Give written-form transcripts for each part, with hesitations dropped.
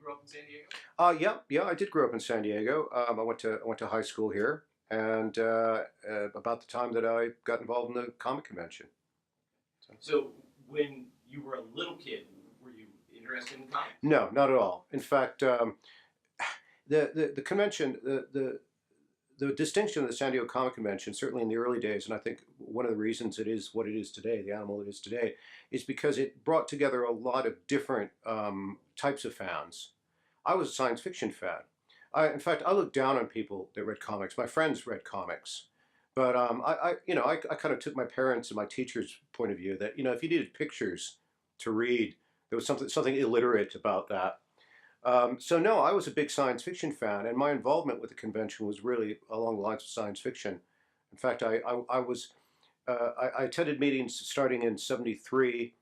grow up in San Diego? Yeah, I did grow up in San Diego. I went to high school here, and about the time that I got involved in the comic convention. So, So when you were a little kid, were you interested in comics? no, not at all. In fact, the convention, the distinction of the San Diego Comic Convention, certainly in the early days, and I think one of the reasons it is what it is today, the animal it is today, is because it brought together a lot of different types of fans. I was a science fiction fan. In fact, I looked down on people that read comics. My friends read comics, but I kind of took my parents and my teachers' point of view that if you needed pictures to read, there was something illiterate about that. So no, I was a big science fiction fan, and my involvement with the convention was really along the lines of science fiction. In fact, I attended meetings starting in '73,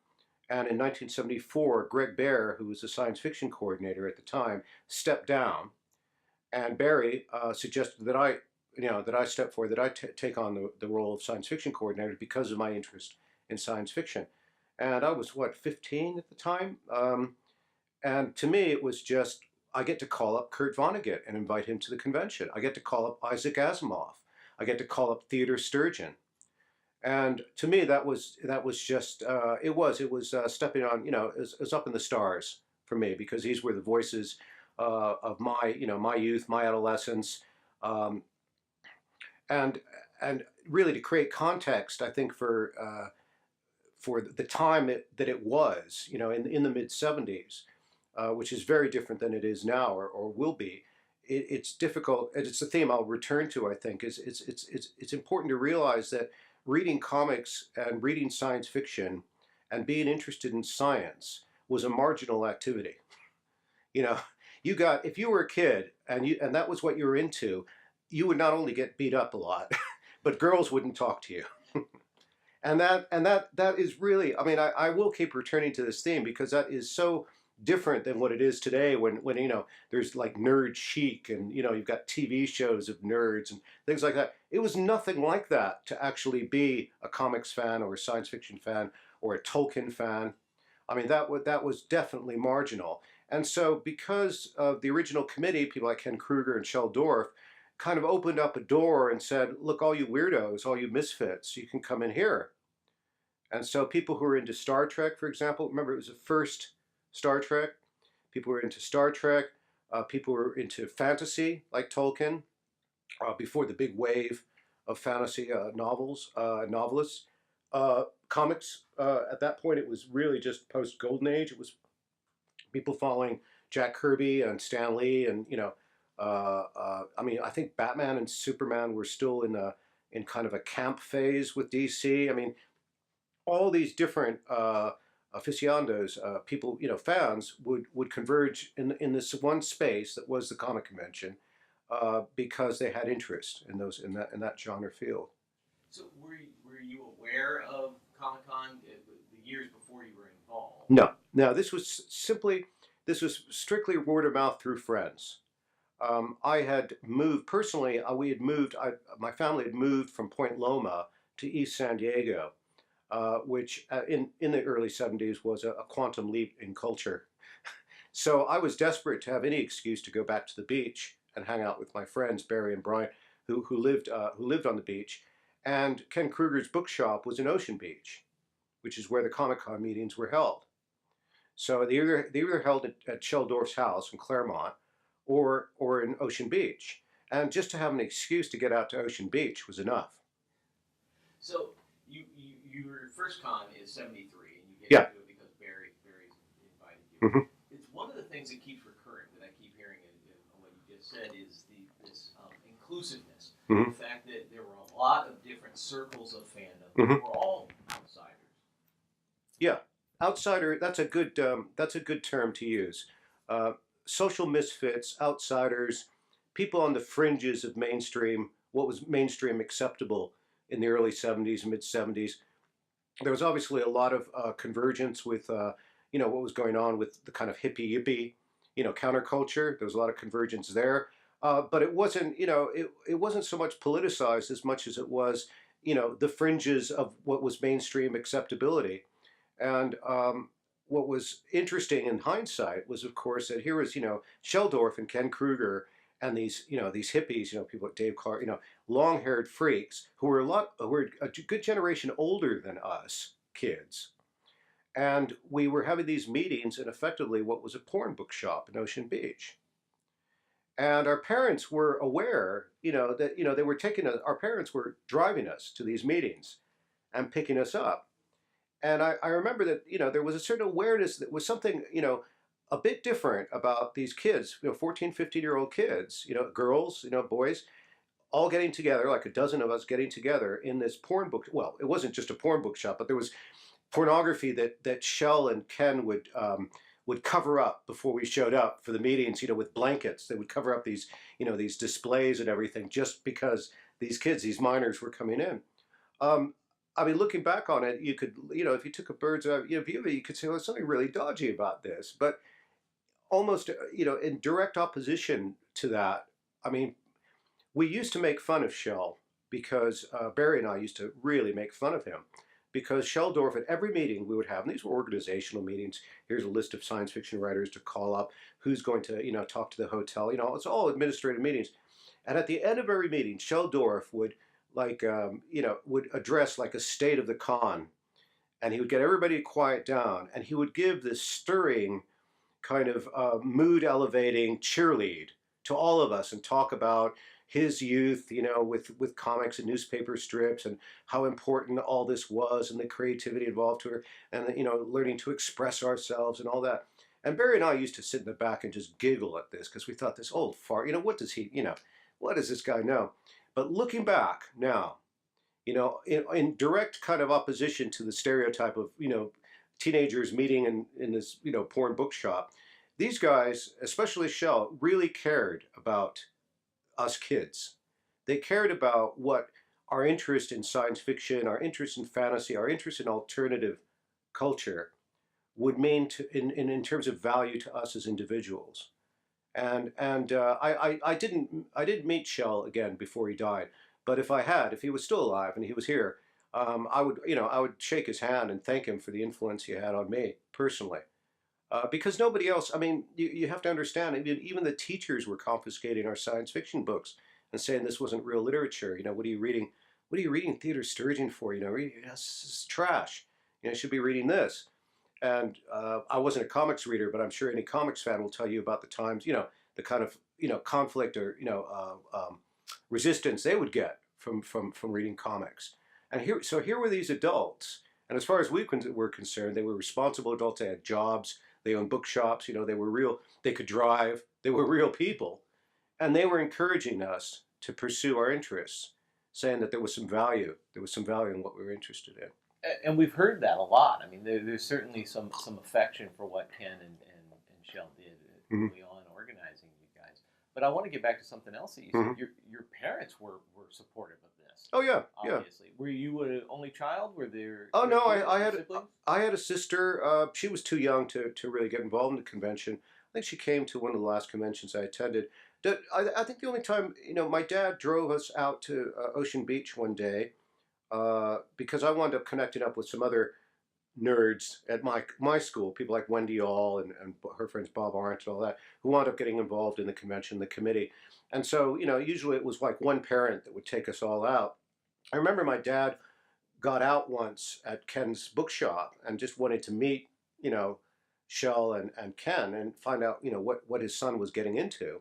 and in 1974, Greg Bear, who was the science fiction coordinator at the time, stepped down, and Barry suggested that I step forward, that I take on the role of science fiction coordinator because of my interest in science fiction. And I was, what, 15 at the time? And to me, it was just, I get to call up Kurt Vonnegut and invite him to the convention. I get to call up Isaac Asimov. I get to call up Theodore Sturgeon. And to me, that was just it was stepping on, it was up in the stars for me, because these were the voices of my youth, my adolescence, um, and really to create context, I think for the time that it was, in the mid '70s, which is very different than it is now, or will be. It's difficult, and it's a theme I'll return to. I think is it's important to realize that reading comics and reading science fiction and being interested in science was a marginal activity. You know, you got if you were a kid and that was what you were into, you would not only get beat up a lot, but girls wouldn't talk to you. And that is really, I mean, I will keep returning to this theme because that is so different than what it is today, when there's like nerd chic, and you've got TV shows of nerds and things like that. It was nothing like that to actually be a comics fan or a science fiction fan or a Tolkien fan. I mean, that was definitely marginal. And so because of the original committee, people like Ken Kruger and Shel Dorf kind of opened up a door and said, look, all you weirdos, all you misfits, you can come in here. And so people who were into Star Trek, for example, remember it was the first Star Trek. People were into Star Trek. People were into fantasy, like Tolkien, before the big wave of fantasy novelists. Comics, at that point, it was really just post Golden Age. It was people following Jack Kirby and Stan Lee, and I mean, I think Batman and Superman were still in kind of a camp phase with DC. I mean, all these different aficionados, people, fans would converge in this one space that was the comic convention, because they had interest in that genre field. So were you aware of Comic Con the years before you were involved? No, no, this was strictly word of mouth through friends. I had moved personally. We had moved. My family had moved from Point Loma to East San Diego, which in the early '70s was a quantum leap in culture. So I was desperate to have any excuse to go back to the beach and hang out with my friends Barry and Brian, who lived on the beach. And Ken Kruger's bookshop was in Ocean Beach, which is where the Comic Con meetings were held. So they either held at Sheldorf's house in Claremont, or in Ocean Beach. And just to have an excuse to get out to Ocean Beach was enough. So your first con is '73, and you get Yeah. to it because Barry invited you. Hmm. It's one of the things that keeps recurring that I keep hearing in what you just said is this inclusiveness. Hmm. The fact that there were a lot of different circles of fandom Hmm. who were all outsiders. Yeah, outsider. That's a good term to use. Uh, Social misfits, outsiders, people on the fringes of mainstream. What was mainstream acceptable in the early '70s, mid '70s? There was obviously a lot of convergence with what was going on with the kind of hippie yippie, counterculture. There was a lot of convergence there, but it wasn't it wasn't so much politicized as much as it was the fringes of what was mainstream acceptability. And what was interesting in hindsight was, of course, that here was, Sheldorf and Ken Kruger and these, these hippies, people like Dave Clark, long-haired freaks who were a good generation older than us kids. And we were having these meetings in effectively what was a porn bookshop in Ocean Beach. And our parents were aware, that, they were taking us, our parents were driving us to these meetings and picking us up. And I remember that, there was a certain awareness that was something, a bit different about these kids, 14, 15-year-old kids, girls, boys, all getting together, like a dozen of us getting together in this porn book. Well, it wasn't just a porn bookshop, but there was pornography that Shell and Ken would cover up before we showed up for the meetings, with blankets. They would cover up these, these displays and everything just because these kids, these minors were coming in. I mean, looking back on it, you could, if you took a bird's eye view of it, you could say, well, there's something really dodgy about this. But almost, in direct opposition to that, I mean, we used to make fun of Shell because Barry and I used to really make fun of him because Sheldorf, at every meeting we would have, and these were organizational meetings, here's a list of science fiction writers to call up, who's going to, talk to the hotel, it's all administrative meetings. And at the end of every meeting, Sheldorf would, would address like a state of the con. And he would get everybody to quiet down, and he would give this stirring kind of mood-elevating cheerlead to all of us and talk about his youth, with comics and newspaper strips and how important all this was and the creativity involved to her and, learning to express ourselves and all that. And Barry and I used to sit in the back and just giggle at this because we thought this old fart, what does he, what does this guy know? But looking back now, in direct kind of opposition to the stereotype of, teenagers meeting in this, porn bookshop, these guys, especially Shell, really cared about us kids. They cared about what our interest in science fiction, our interest in fantasy, our interest in alternative culture would mean in terms of value to us as individuals. And I didn't meet Shell again before he died, but if he was still alive and he was here, I would shake his hand and thank him for the influence he had on me personally. Because nobody else, I mean, you have to understand, even the teachers were confiscating our science fiction books and saying this wasn't real literature. What are you reading? What are you reading Theodore Sturgeon for? This is trash. You should be reading this. And I wasn't a comics reader, but I'm sure any comics fan will tell you about the times, the kind of, conflict or, resistance they would get from reading comics. And here were these adults. And as far as we were concerned, they were responsible adults. They had jobs. They owned bookshops. They were real. They could drive. They were real people. And they were encouraging us to pursue our interests, saying that there was some value. There was some value in what we were interested in. And we've heard that a lot. I mean, there's certainly some affection for what Ken and Shell did early on organizing you guys. But I want to get back to something else that you said. Your parents were supportive of this. Oh yeah, obviously. Yeah. Were you an only child? Were there? Oh no, I had a sister. She was too young to really get involved in the convention. I think she came to one of the last conventions I attended. I think the only time, my dad drove us out to Ocean Beach one day because I wound up connecting up with some other nerds at my school, people like Wendy All and her friends Bob Arndt and all that, who wound up getting involved in the convention, the committee. And so, usually it was like one parent that would take us all out. I remember my dad got out once at Ken's bookshop and just wanted to meet, Shell and Ken and find out, what his son was getting into.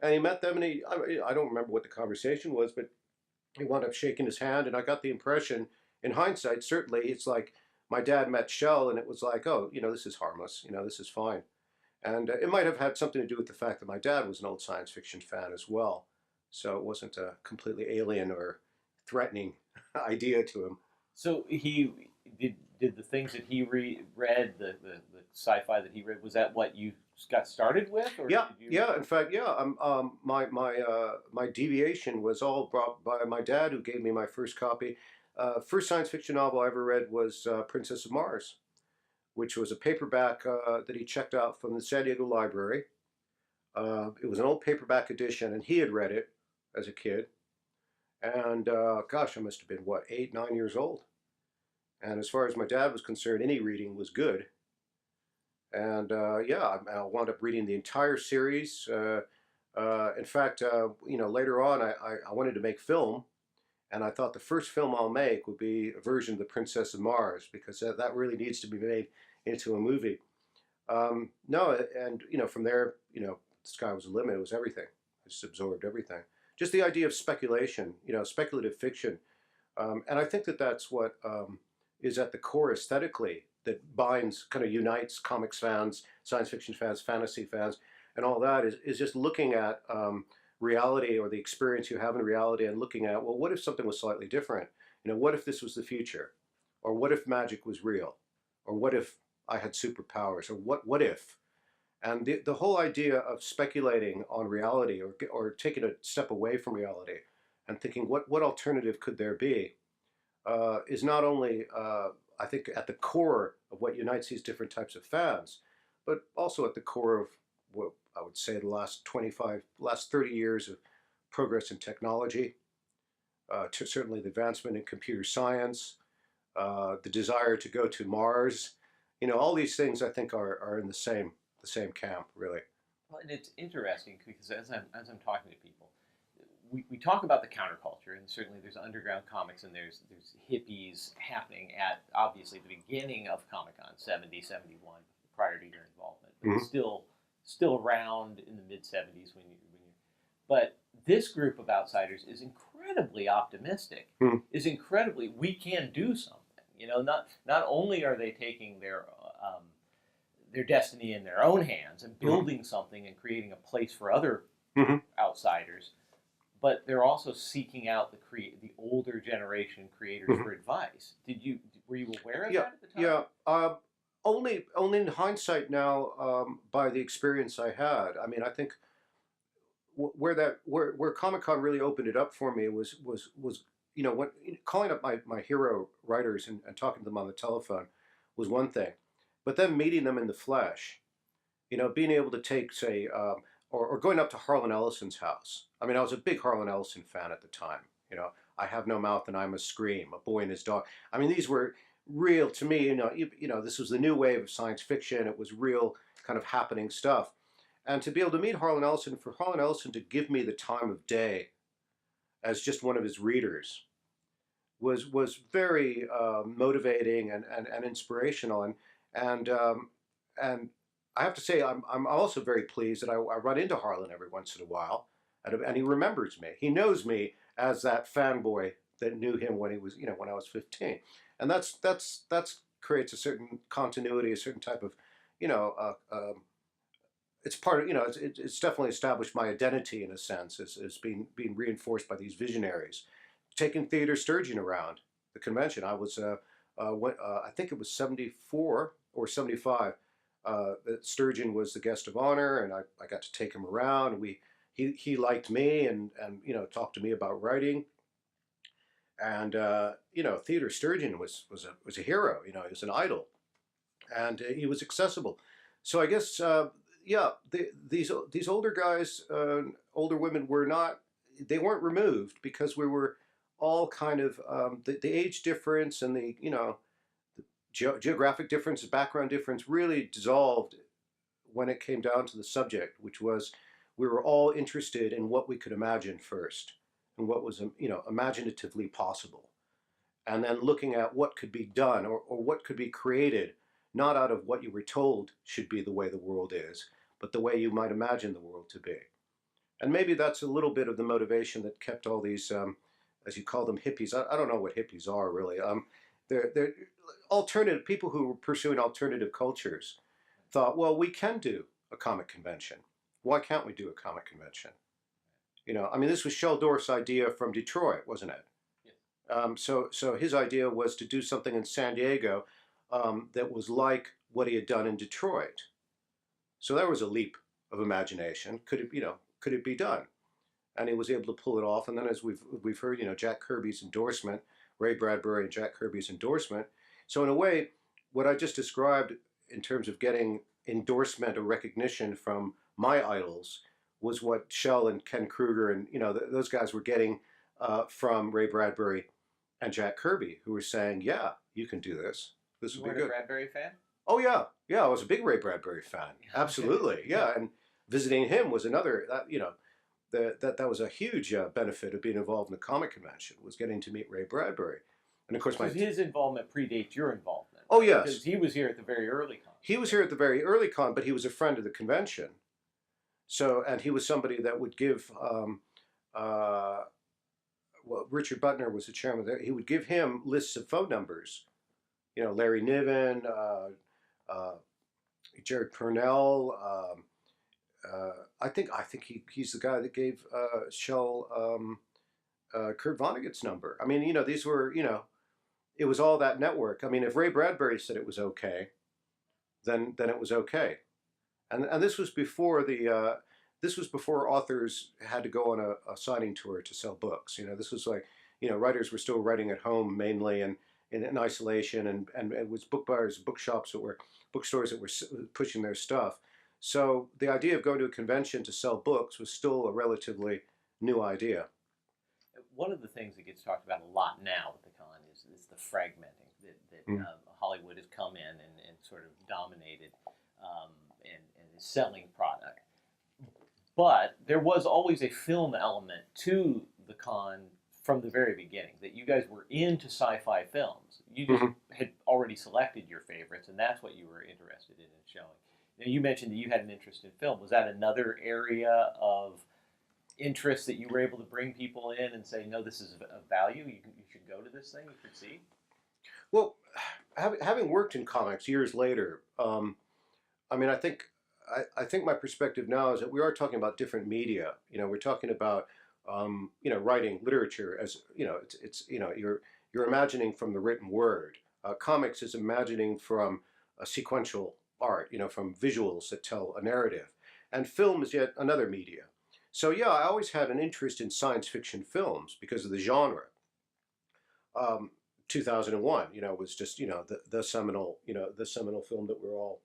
And he met them, and I don't remember what the conversation was, but he wound up shaking his hand, and I got the impression, in hindsight, certainly, it's like my dad met Shell, and it was like, oh, this is harmless, this is fine. And it might have had something to do with the fact that my dad was an old science fiction fan as well. So it wasn't a completely alien or threatening idea to him. So he did the things that he read, the sci-fi that he read, was that what you got started with? Or yeah, in fact, yeah. My deviation was all brought by my dad, who gave me my first copy. First science fiction novel I ever read was Princess of Mars, which was a paperback that he checked out from the San Diego Library. It was an old paperback edition, and he had read it as a kid. And gosh, I must have been, 8, 9 years old. And as far as my dad was concerned, any reading was good. And yeah, I wound up reading the entire series. In fact, later on, I wanted to make film, and I thought the first film I'll make would be a version of The Princess of Mars, because that really needs to be made into a movie. No, and from there, the sky was the limit. It was everything. I just absorbed everything. Just the idea of speculation, speculative fiction, and I think that that's what is at the core aesthetically, that binds, kind of unites comics fans, science fiction fans, fantasy fans, and all that is just looking at reality, or the experience you have in reality, and looking at, well, what if something was slightly different? What if this was the future? Or what if magic was real? Or what if I had superpowers? Or what if? And the whole idea of speculating on reality, or taking a step away from reality and thinking, what alternative could there be, is not only, I think, at the core of what unites these different types of fans, but also at the core of what I would say the last 30 years of progress in technology, certainly the advancement in computer science, the desire to go to Mars. All these things I think are in the same camp, really. Well, and it's interesting because as I'm talking to people, we talk about the counterculture, and certainly there's underground comics, and there's hippies happening at obviously the beginning of Comic Con 70, 71, prior to your involvement, but Mm-hmm. still around in the mid 70s but this group of outsiders is incredibly optimistic. Mm-hmm. We can do something. Not only are they taking their destiny in their own hands and building something and creating a place for other Mm-hmm. outsiders, but they're also seeking out the older generation creators Mm-hmm. for advice. Were you aware of Yeah, that at the time? yeah. Only in hindsight now, by the experience I had. I mean, I think where Comic Con really opened it up for me was when calling up my hero writers, and talking to them on the telephone was one thing, but then meeting them in the flesh, being able to take, say, or going up to Harlan Ellison's house. I mean, I was a big Harlan Ellison fan at the time. I Have No Mouth and I Must Scream, A Boy and His Dog. I mean, these were real to me. This was the new wave of science fiction. It was real kind of happening stuff. And to be able to meet Harlan Ellison, for Harlan Ellison to give me the time of day as just one of his readers, was very motivating and inspirational. And I have to say, I'm also very pleased that I run into Harlan every once in a while, and he remembers me. He knows me as that fanboy that knew him when he was, when I was 15, and that's creates a certain continuity, a certain type of, it's part of, it's definitely established my identity in a sense, as being reinforced by these visionaries. Taking Theodore Sturgeon around the convention, I was I think it was 74 or 75. That Sturgeon was the guest of honor, and I got to take him around. And he liked me, and talked to me about writing. And Theodore Sturgeon was a hero. He was an idol, and he was accessible. So I guess yeah, these older guys, older women they weren't removed, because we were all kind of, the age difference and the geographic difference, background difference really dissolved when it came down to the subject, which was, we were all interested in what we could imagine first, and what was imaginatively possible, and then looking at what could be done, or what could be created, not out of what you were told should be the way the world is, but the way you might imagine the world to be. And maybe that's a little bit of the motivation that kept all these, as you call them, hippies. I don't know what hippies are really. They're alternative people who were pursuing alternative cultures. Thought, well, we can do a comic convention. Why can't we do a comic convention? I mean, this was Shel Dorf's idea from Detroit, wasn't it? So his idea was to do something in San Diego that was like what he had done in Detroit. So that was a leap of imagination. Could it be done? And he was able to pull it off. And then, as we've heard, Jack Kirby's endorsement, Ray Bradbury and Jack Kirby's endorsement. So in a way, what I just described in terms of getting endorsement or recognition from my idols was what Shel and Ken Kruger and those guys were getting from Ray Bradbury and Jack Kirby, who were saying, "Yeah, you can do this. This You will be weren't a good." Bradbury fan? Oh yeah, I was a big Ray Bradbury fan. Absolutely, yeah, and visiting him was another. That was a huge benefit of being involved in the comic convention, was getting to meet Ray Bradbury, and of course Because his involvement predates your involvement, oh right? yes, Because he was here at the very early con. he was here at the very early con, but he was a friend of the convention. So, and he was somebody that would give, uh, well, Richard Butner was the chairman there. He would give him lists of phone numbers. You know, Larry Niven, uh, Jared Purnell. I think he's the guy that gave Shell Kurt Vonnegut's number. I mean, you know, these were, you know, it was all that network. I mean, if Ray Bradbury said it was okay, then it was okay. And this was before this was before authors had to go on a signing tour to sell books. You know, this was like, you know, writers were still writing at home mainly and in isolation, and it was book buyers, bookshops that were bookstores that were pushing their stuff. So the idea of going to a convention to sell books was still a relatively new idea. One of the things that gets talked about a lot now at the con is the fragmenting that Mm. Hollywood has come in and sort of dominated and is selling product. But there was always a film element to the con from the very beginning, that you guys were into sci-fi films. You just had already selected your favorites, and that's what you were interested in showing. Now, you mentioned that you had an interest in film. Was that another area of interest that you were able to bring people in and say, no, this is of value, you should go to this thing, you should see? Well, having worked in comics years later, I mean, I think my perspective now is that we are talking about different media. You know, we're talking about you know, writing literature as, you know, it's you know, you're imagining from the written word. Comics is imagining from a sequential art, you know, from visuals that tell a narrative, and film is yet another media. So yeah, I always had an interest in science fiction films because of the genre. Um, 2001, you know, was just, you know, the seminal, you know, the seminal film that we're all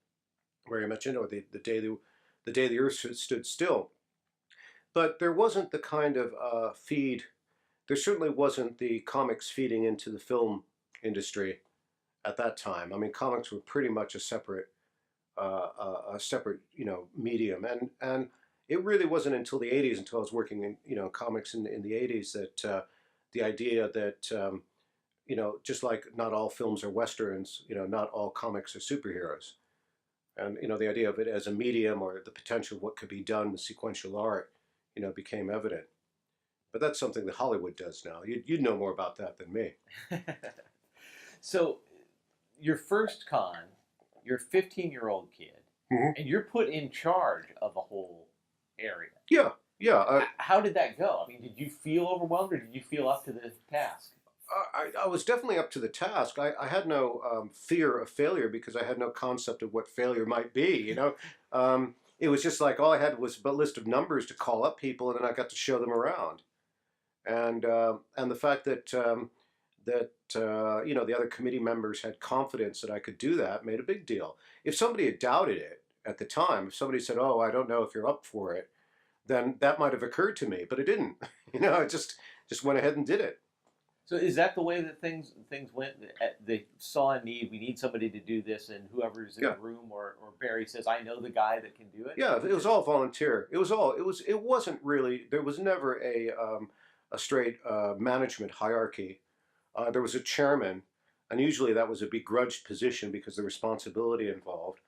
very much into, or the day the Earth stood still. But there wasn't the kind of feed. There certainly wasn't the comics feeding into the film industry at that time. I mean, comics were pretty much a separate, you know, medium, and it really wasn't until the '80s, until I was working in, you know, comics in the '80s, that the idea that you know, just like not all films are westerns, you know, not all comics are superheroes, and you know, the idea of it as a medium, or the potential of what could be done with sequential art, you know, became evident. But that's something that Hollywood does now. You'd know more about that than me. So, your first con, you're a 15-year-old kid, Mhm. and you're put in charge of a whole area. Yeah, yeah. How did that go? I mean, did you feel overwhelmed, or did you feel up to the task? I was definitely up to the task. I had no fear of failure because I had no concept of what failure might be. You know, it was just like all I had was a list of numbers to call up people, and then I got to show them around. And the fact that you know, the other committee members had confidence that I could do that made a big deal. If somebody had doubted it at the time, if somebody said, "Oh, I don't know if you're up for it," then that might have occurred to me, but it didn't. You know, it just went ahead and did it. So, is that the way that things went? They saw a need. We need somebody to do this, and whoever's in Yeah. the room, or Barry says, "I know the guy that can do it." Yeah, it was all volunteer. It wasn't really, there was never a straight management hierarchy. There was a chairman, and usually that was a begrudged position because of the responsibility involved.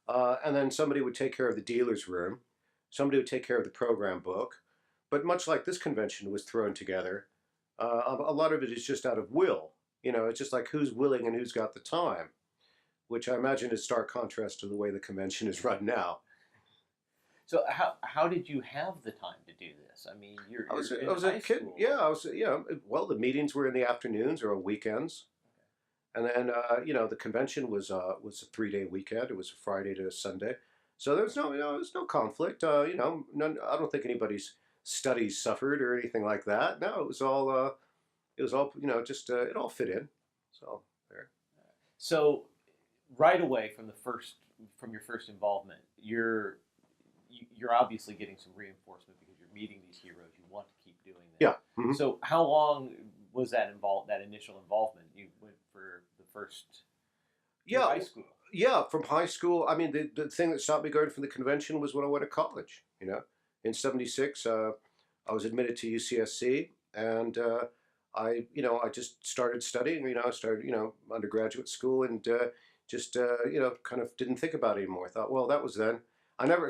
And then somebody would take care of the dealer's room, somebody would take care of the program book. But much like this convention was thrown together, a lot of it is just out of will. You know, it's just like who's willing and who's got the time, which I imagine is stark contrast to the way the convention is run now. So, how did you have the time to do this? I mean, you're I in was a high kid. school. Yeah, I was. You know, well, the meetings were in the afternoons or on weekends, and then you know, the convention was a 3 day weekend. It was a Friday to a Sunday, so there was no, you know, there was no conflict. You know, none, I don't think anybody's studies suffered or anything like that. No, it was all, you know, just it all fit in. So there. So, right away from your first involvement, you're obviously getting some reinforcement because you're meeting these heroes. You want to keep doing this. Yeah. Mhm. So, how long was that initial involvement? You went for the first Yeah, high school. Yeah, from high school. I mean, the thing that stopped me going from the convention was when I went to college. In '76, I was admitted to UCSC, and I just started studying. I started, undergraduate school, and just, kind of didn't think about it anymore. I thought, well, that was then.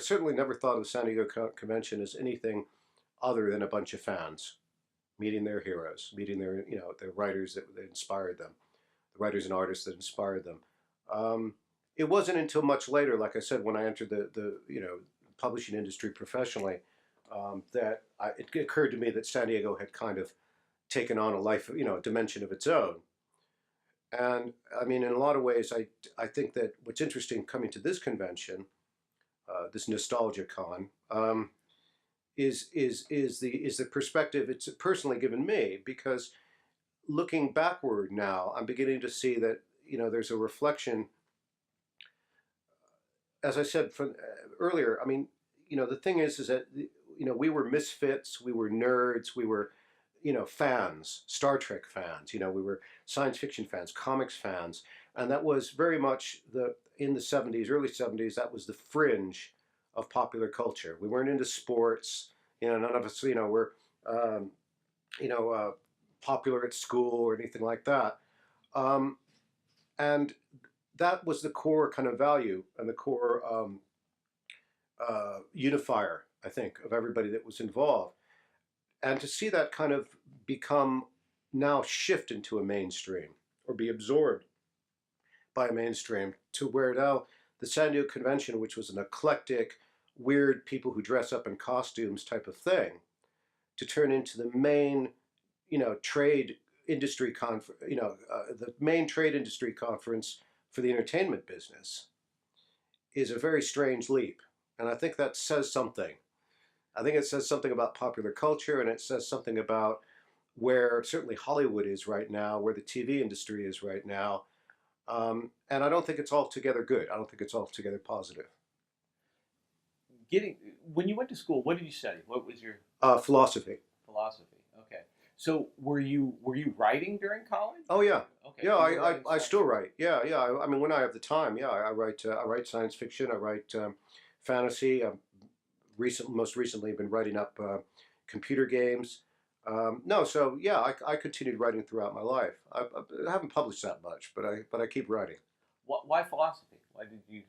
Certainly never thought of the San Diego Convention as anything other than a bunch of fans meeting their heroes, meeting their writers that inspired them, the writers and artists that inspired them. Um, it wasn't until much later, like I said, when I entered the publishing industry professionally, that it occurred to me that San Diego had kind of taken on a life, a dimension of its own. And I mean, in a lot of ways, I think that what's interesting coming to this convention, this nostalgia con, is the perspective it's personally given me, because looking backward now, I'm beginning to see that there's a reflection. As I said earlier, I mean, the thing is that we were misfits, we were nerds, we were fans, Star Trek fans. We were science fiction fans, comics fans, and that was very much in the '70s, early '70s. That was the fringe of popular culture. We weren't into sports. None of us, were, um, popular at school or anything like that. Um, and that was the core kind of value and the core unifier, I think, of everybody that was involved. And to see that kind of become now shift into a mainstream or be absorbed by a mainstream, to where now the San Diego Convention, which was an eclectic, weird people who dress up in costumes type of thing, to turn into the main, trade industry the main trade industry conference for the entertainment business, is a very strange leap. And I think that says something. I think it says something about popular culture, and it says something about where certainly Hollywood is right now, where the TV industry is right now. And I don't think it's altogether good. I don't think it's altogether positive. When you went to school, what did you study? What was your Philosophy. philosophy? Okay. So were you writing during college? Oh yeah, Okay. yeah. So you were I, I, writing I science still fiction. write. Yeah, yeah. I mean, when I have the time, yeah, I write science fiction. I write fantasy. Most recently been writing up computer games. No, so yeah, I continued writing throughout my life. I haven't published that much, but I keep writing. Why philosophy? Why did you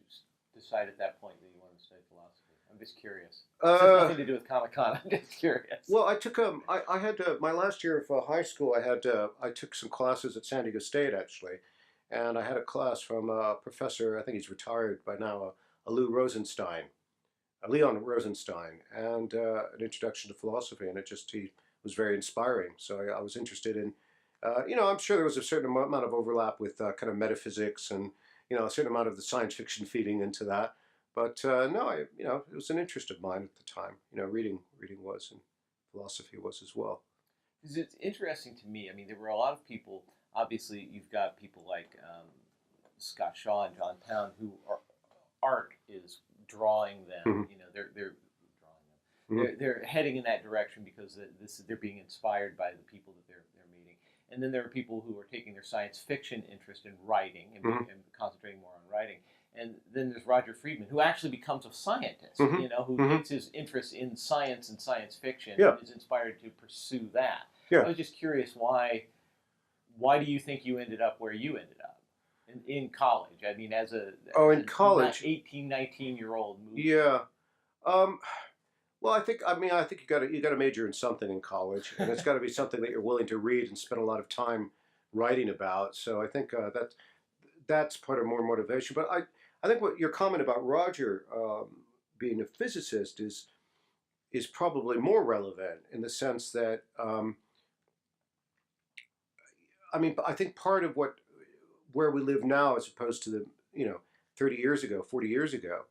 decide at that point that you wanted to study philosophy? I'm just curious. This has Uh, nothing to do with Comic Con. I'm just curious. well, I had my last year of high school. I took some classes at San Diego State actually, and I had a class from a professor. I think he's retired by now, Lou Rosenstein, Leon Rosenstein, and an introduction to philosophy, and he was very inspiring. So I was interested in, I'm sure there was a certain amount of overlap with kind of metaphysics and a certain amount of the science fiction feeding into that. But no, it was an interest of mine at the time. Reading was, and philosophy was as well. 'Cause it's interesting to me. I mean, there were a lot of people. Obviously, you've got people like Scott Shaw and John Pound, who are art is drawing them. Hmm. They're drawing them. Hmm. They're heading in that direction because they're being inspired by the people that they're meeting. And then there are people who are taking their science fiction interest in writing Hmm. and concentrating more on writing. And then there's Roger Friedman, who actually becomes a scientist. Hmm. Who Hmm. takes his interest in science and science fiction Yeah, and is inspired to pursue that. I yeah. was just curious why do you think you ended up where you ended up in college? I mean, Oh, as in a college, 18, 19-year-old movie. yeah. Um, well, I think you got to major in something in college, and it's got to be something that you're willing to read and spend a lot of time writing about. So I think that's part of more motivation. But I think what your comment about Roger being a physicist is probably more relevant in the sense that I think part of where we live now as opposed to the 30 years ago, 40 years ago,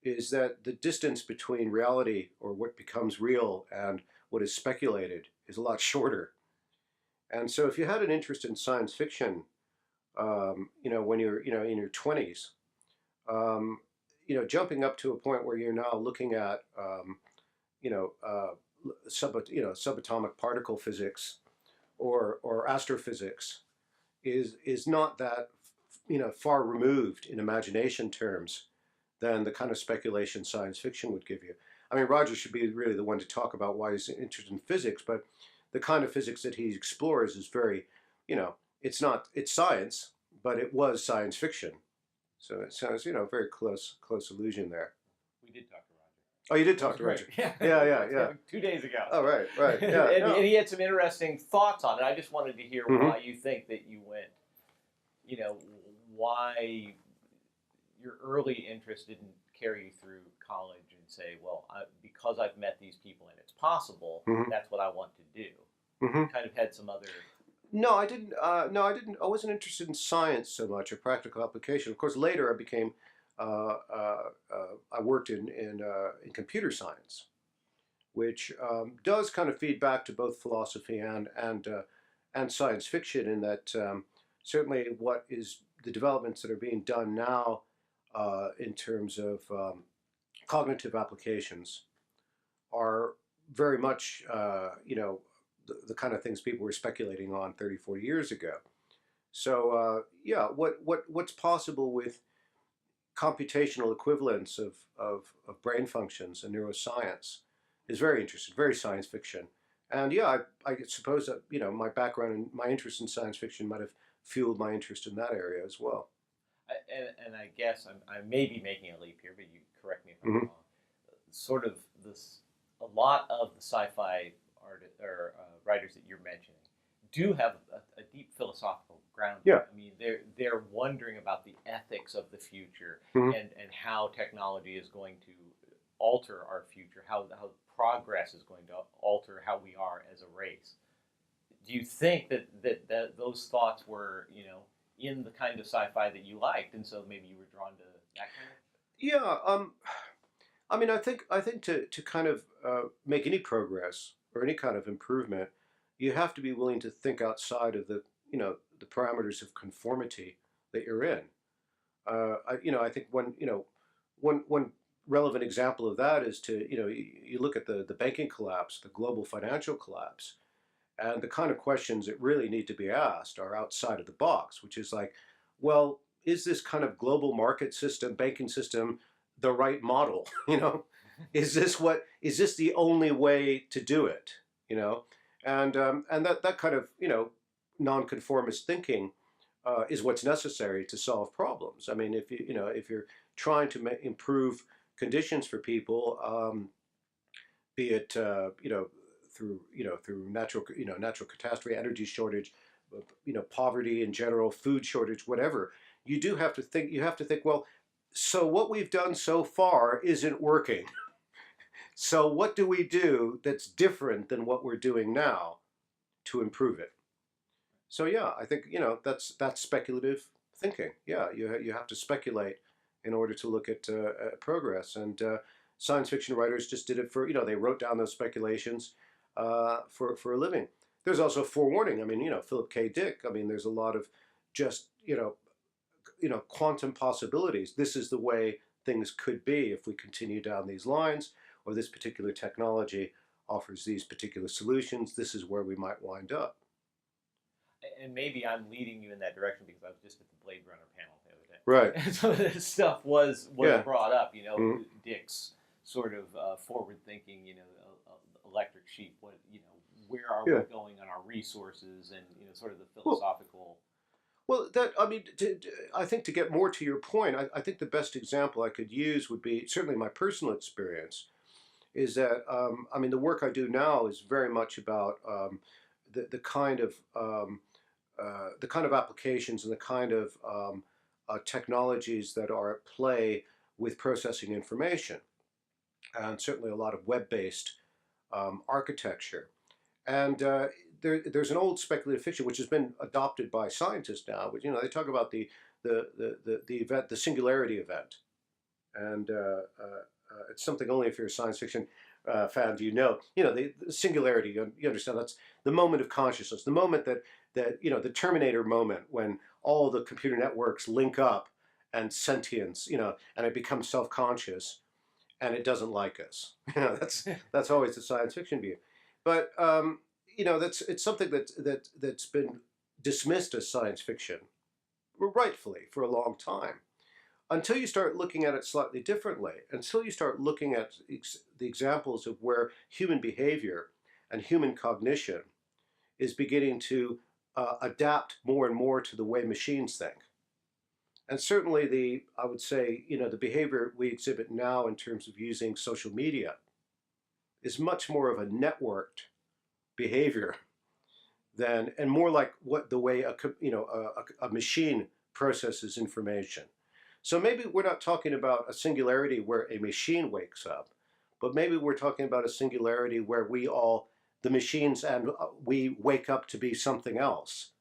is that the distance between reality or what becomes real and what is speculated is a lot shorter. And so if you had an interest in science fiction, when you're in your 20s, um, jumping up to a point where you're now looking at you know uh, subatomic particle physics or astrophysics is not that far removed in imagination terms than the kind of speculation science fiction would give you. I mean, Roger should be really the one to talk about why he's interested in physics, but the kind of physics that he explores is very, it's science, but it was science fiction. So it sounds, very close allusion there. We did talk to Roger. Oh, you did talk to Roger. Yeah. Yeah. 2 days ago. Oh, right. Yeah. And he had some interesting thoughts on it. I just wanted to hear why you think that you went, why your early interest didn't carry you through college and say, well, because I've met these people and it's possible, that's what I want to do. Kind of had some other... No, I didn't. I wasn't interested in science so much, or practical application. Of course, later I became. I worked in computer science, which does kind of feed back to both philosophy and science fiction. In that, certainly, what is the developments that are being done now in terms of cognitive applications are very much, the kind of things people were speculating on 30, 40 years ago. So what's possible with computational equivalents of brain functions and neuroscience is very interesting, very science fiction. And I suppose that my background and my interest in science fiction might have fueled my interest in that area as well. And I guess I may be making a leap here, but you correct me if I'm wrong. Sort of a lot of the sci-fi writers that you're mentioning do have a deep philosophical ground. Yeah. I mean, they're wondering about the ethics of the future and how technology is going to alter our future, how progress is going to alter how we are as a race. Do you think that those thoughts were, in the kind of sci-fi that you liked, and so maybe you were drawn to that kind of? Yeah. I mean, I think to kind of make any progress or any kind of improvement, you have to be willing to think outside of the parameters of conformity that you're in. I think one relevant example of that is you look at the banking collapse, the global financial collapse, and the kind of questions that really need to be asked are outside of the box, which is like, well, is this kind of global market system, banking system, the right model? Is this the only way to do it? And that kind of nonconformist thinking is what's necessary to solve problems. I mean, if you're trying to improve conditions for people, be it through natural catastrophe, energy shortage, poverty in general, food shortage, whatever, you have to think, well, so what we've done so far isn't working. So what do we do that's different than what we're doing now to improve it? So I think that's speculative thinking. Yeah, you have to speculate in order to look at progress. And science fiction writers just did it for they wrote down those speculations for a living. There's also forewarning. I mean, Philip K. Dick. I mean, there's a lot of just quantum possibilities. This is the way things could be if we continue down these lines, or this particular technology offers these particular solutions. This is where we might wind up. And maybe I'm leading you in that direction because I was just at the Blade Runner panel the other day. Right. And some of this stuff was brought up. Dick's sort of forward-thinking. Electric sheep. Where are we going on our resources, and sort of the philosophical. Well, I think to get more to your point, I think the best example I could use would be certainly my personal experience. Is that the work I do now is very much about the kind of applications and the kind of technologies that are at play with processing information, and certainly a lot of web-based architecture. And there's an old speculative fiction which has been adopted by scientists now, which they talk about the event, the singularity event, and it's something only if you're a science fiction fan do you know. The singularity. You understand that's the moment of consciousness, the moment that the Terminator moment when all the computer networks link up and sentience, and it becomes self-conscious, and it doesn't like us. That's always the science fiction view. But it's something that's been dismissed as science fiction rightfully for a long time, until you start looking at it slightly differently, until you start looking at the examples of where human behavior and human cognition is beginning to adapt more and more to the way machines think. And certainly I would say, the behavior we exhibit now in terms of using social media is much more of a networked behavior and more like the way a machine processes information. So maybe we're not talking about a singularity where a machine wakes up, but maybe we're talking about a singularity where the machines and we wake up to be something else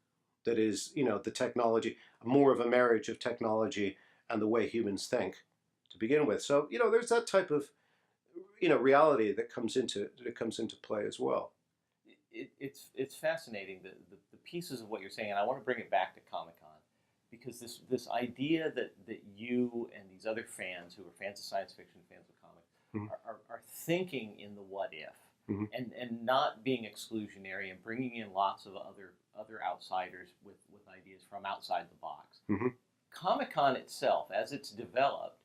that is, the technology, more of a marriage of technology and the way humans think to begin with. So, there's that type of, reality that comes into play as well. It's fascinating, the pieces of what you're saying, and I want to bring it back to Comic-Con, because this idea that you and these other fans who are fans of science fiction, fans of comics, are thinking in the what if, and not being exclusionary and bringing in lots of other outsiders with ideas from outside the box. Comic-Con itself, as it's developed,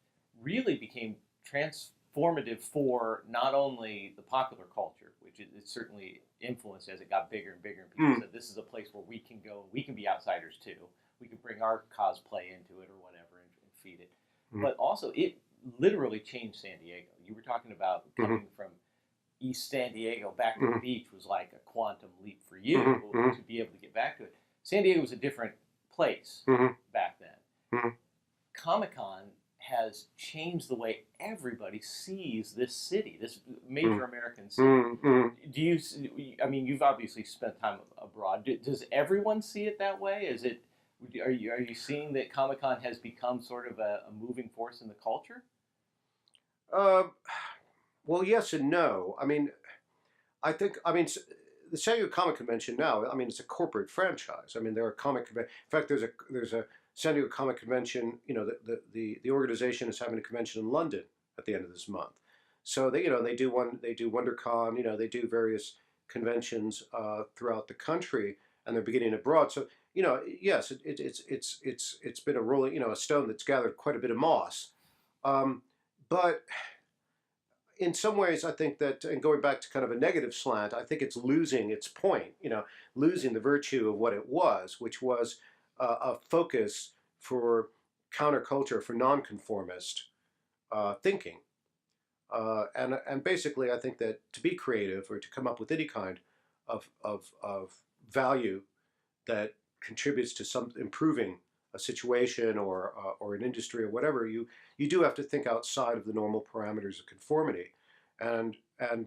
really became transformative for not only the popular culture, which it certainly influenced as it got bigger and bigger, and people said this is a place where we can go, we can be outsiders too. We can bring our cosplay into it or whatever and feed it. But also, it literally changed San Diego. You were talking about coming from East San Diego back to the beach was like a quantum leap for you to be able to get back to it. San Diego was a different place back then. Comic-Con has changed the way everybody sees this city, this major American city. Do you? I mean, you've obviously spent time abroad. Does everyone see it that way? Is it? Are you seeing that Comic-Con has become sort of a moving force in the culture? Well, yes and no. I mean, the San Diego Comic Convention now, I mean, it's a corporate franchise. I mean, there are in fact, there's a San Diego Comic Convention. The organization is having a convention in London at the end of this month. So they do WonderCon. They do various conventions throughout the country, and they're beginning abroad. So yes, it's been a rolling, a stone that's gathered quite a bit of moss, but in some ways, I think that, and going back to kind of a negative slant, I think it's losing its point, losing the virtue of what it was, which was a focus for counterculture, for nonconformist thinking. And basically, I think that to be creative or to come up with any kind of value that contributes to some improving a situation or an industry or whatever, you do have to think outside of the normal parameters of conformity, and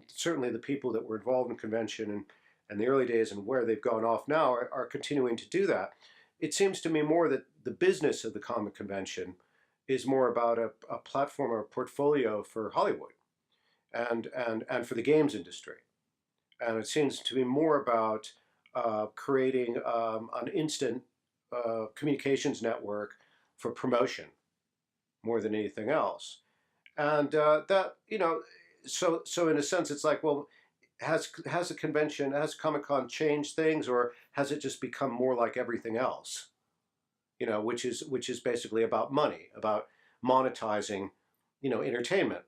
certainly the people that were involved in convention and the early days and where they've gone off now are continuing to do that. It seems to me more that the business of the comic convention is more about a platform or a portfolio for Hollywood and for the games industry, and it seems to be more about creating an instant communications network for promotion more than anything else. And that, so in a sense, it's like, well, has a convention, has Comic-Con changed things, or has it just become more like everything else? Which is basically about money, about monetizing, entertainment.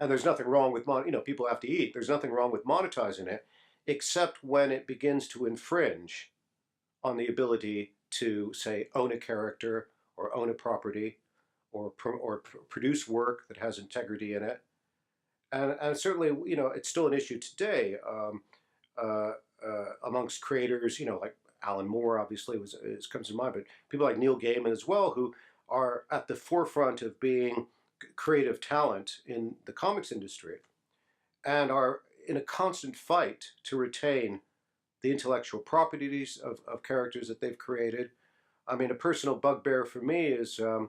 And there's nothing wrong with people have to eat. There's nothing wrong with monetizing it, except when it begins to infringe on the ability to, say, own a character or own a property or produce work that has integrity in it. And certainly, it's still an issue today amongst creators, like Alan Moore, obviously, comes to mind, but people like Neil Gaiman as well, who are at the forefront of being creative talent in the comics industry and are in a constant fight to retain the intellectual properties of characters that they've created. I mean, a personal bugbear for me is the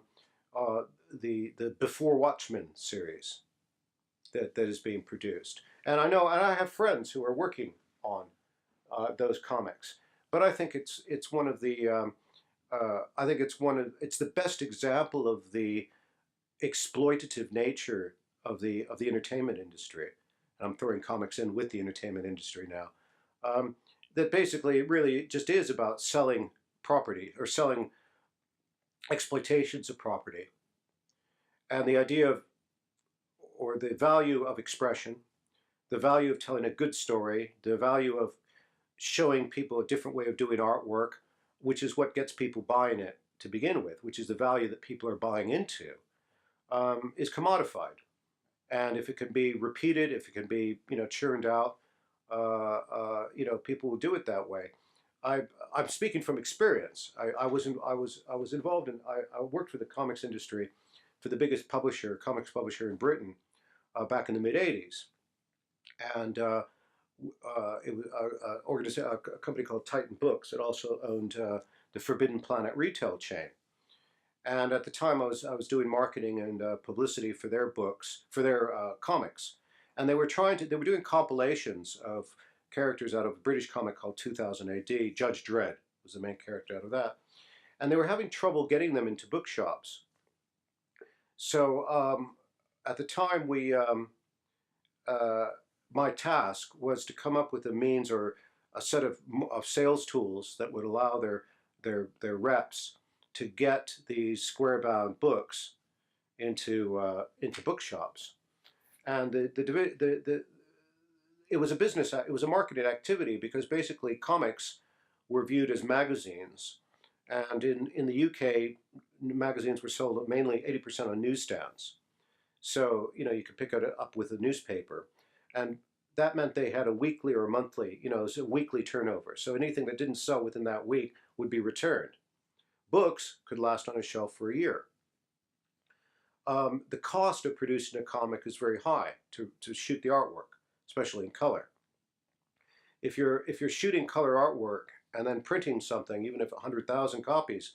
Before Watchmen series that is being produced. And I have friends who are working on those comics. But I think it's one of the it's the best example of the exploitative nature of the entertainment industry. And I'm throwing comics in with the entertainment industry now. That basically really just is about selling property or selling exploitations of property, and the idea of, or the value of expression, the value of telling a good story, the value of showing people a different way of doing artwork, which is what gets people buying it to begin with, which is the value that people are buying into, is commodified. And if it can be repeated, if it can be churned out, people will do it that way. I'm speaking from experience. I was involved in. I worked for the comics industry, for the biggest comics publisher in Britain, back in the mid '80s, and it was a company called Titan Books. It also owned the Forbidden Planet retail chain. And at the time, I was doing marketing and publicity for their books, for their comics, and they were doing compilations of characters out of a British comic called 2000 AD. Judge Dredd was the main character out of that, and they were having trouble getting them into bookshops. So at the time, my task was to come up with a means or a set of sales tools that would allow their reps to get these square-bound books into bookshops. And it was a business, it was a marketing activity, because basically comics were viewed as magazines, and in the UK, magazines were sold mainly 80% on newsstands. So you could pick it up with a newspaper, and that meant they had a weekly or a monthly, it was a weekly turnover. So anything that didn't sell within that week would be returned. Books could last on a shelf for a year. The cost of producing a comic is very high to shoot the artwork, especially in color. If you're shooting color artwork and then printing something, even if 100,000 copies,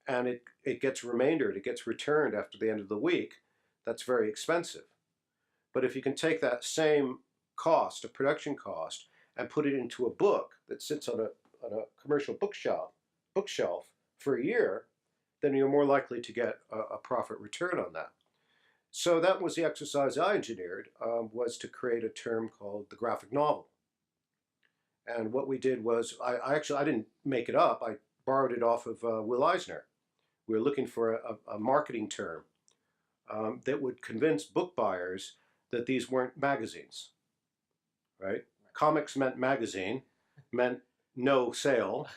and it gets remaindered, it gets returned after the end of the week, that's very expensive. But if you can take that same cost, a production cost, and put it into a book that sits on a commercial bookshelf for a year, then you're more likely to get a profit return on that. So that was the exercise I engineered, was to create a term called the graphic novel. And what we did was, I didn't make it up, I borrowed it off of Will Eisner. We were looking for a marketing term that would convince book buyers that these weren't magazines, right? Comics meant magazine, meant no sale,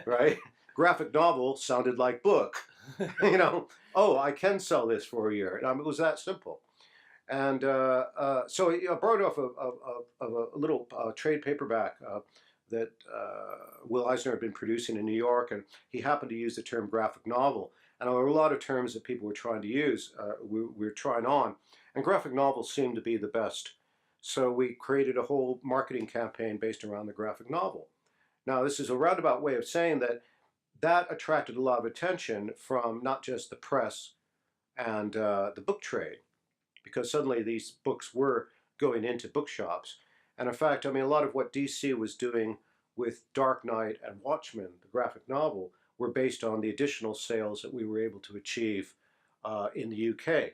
right? Graphic novel sounded like book. Oh, I can sell this for a year. And it was that simple. And so I borrowed off of a little trade paperback that Will Eisner had been producing in New York, and he happened to use the term graphic novel. And there were a lot of terms that people were trying to use, we were trying on, and graphic novels seemed to be the best. So we created a whole marketing campaign based around the graphic novel. Now, this is a roundabout way of saying that attracted a lot of attention from not just the press and the book trade, because suddenly these books were going into bookshops. And in fact, I mean, a lot of what DC was doing with Dark Knight and Watchmen, the graphic novel, were based on the additional sales that we were able to achieve in the UK.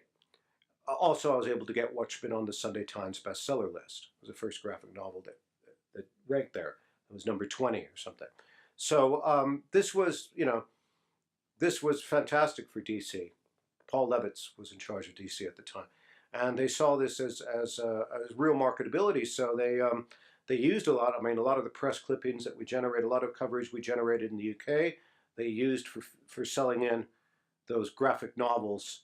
Also, I was able to get Watchmen on the Sunday Times bestseller list. It was the first graphic novel that ranked there. It was number 20 or something. So this was fantastic for DC. Paul Levitz was in charge of DC at the time, and they saw this as real marketability. So they used a lot. I mean, a lot of the press clippings that we generated, a lot of coverage we generated in the UK, they used for selling in those graphic novels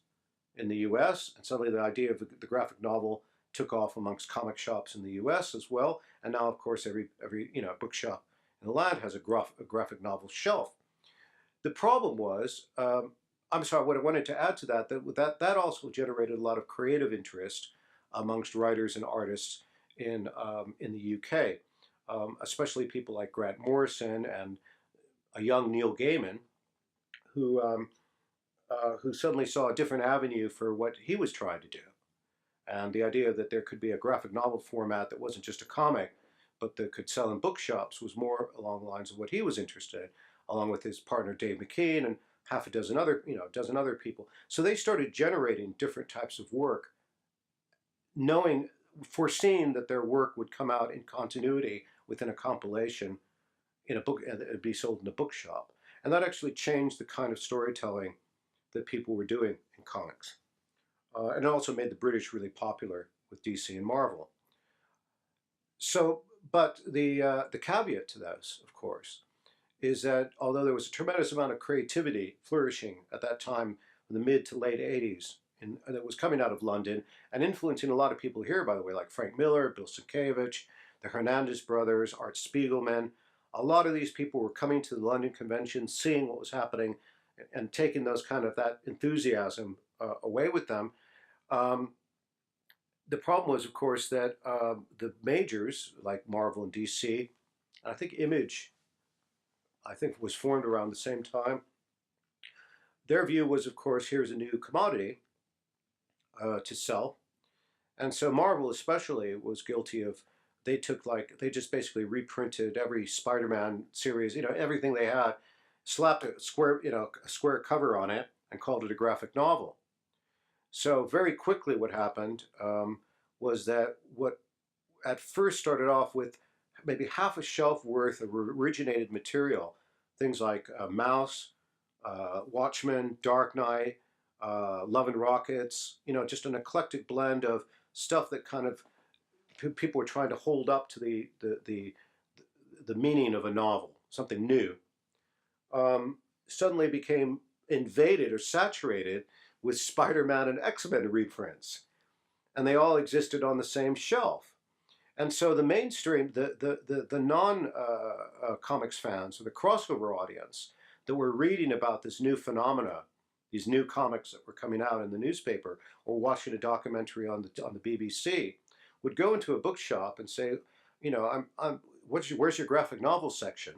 in the US. And suddenly the idea of the graphic novel took off amongst comic shops in the US as well. And now, of course, every bookshop in the land has a graphic novel shelf. The problem was, I'm sorry, what I wanted to add to that also generated a lot of creative interest amongst writers and artists in the UK, especially people like Grant Morrison and a young Neil Gaiman, who suddenly saw a different avenue for what he was trying to do. And the idea that there could be a graphic novel format that wasn't just a comic, but that could sell in bookshops was more along the lines of what he was interested in, along with his partner Dave McKean and half a dozen other, a dozen other people. So they started generating different types of work, foreseeing that their work would come out in continuity within a compilation in a book, and it would be sold in a bookshop. And that actually changed the kind of storytelling that people were doing in comics. And it also made the British really popular with DC and Marvel. So, but the caveat to this, of course, is that although there was a tremendous amount of creativity flourishing at that time in the mid to late 80s, that was coming out of London and influencing a lot of people here, by the way, like Frank Miller, Bill Sienkiewicz, the Hernandez brothers, Art Spiegelman. A lot of these people were coming to the London Convention, seeing what was happening, and taking those kind of that enthusiasm away with them. The problem was, of course, that the majors like Marvel and DC, and I think Image, was formed around the same time. Their view was, of course, here's a new commodity to sell. And so Marvel especially was guilty of, they just basically reprinted every Spider-Man series, everything they had, slapped a square cover on it and called it a graphic novel. So very quickly what happened was that what at first started off with maybe half a shelf worth of originated material, things like Mouse, Watchmen, Dark Knight, Love and Rockets, just an eclectic blend of stuff that kind of people were trying to hold up to the meaning of a novel, something new, suddenly became invaded or saturated with Spider-Man and X-Men reprints. And they all existed on the same shelf. And so the mainstream, the non-comics fans, or the crossover audience that were reading about this new phenomena, these new comics that were coming out in the newspaper, or watching a documentary on the BBC, would go into a bookshop and say, where's your graphic novel section?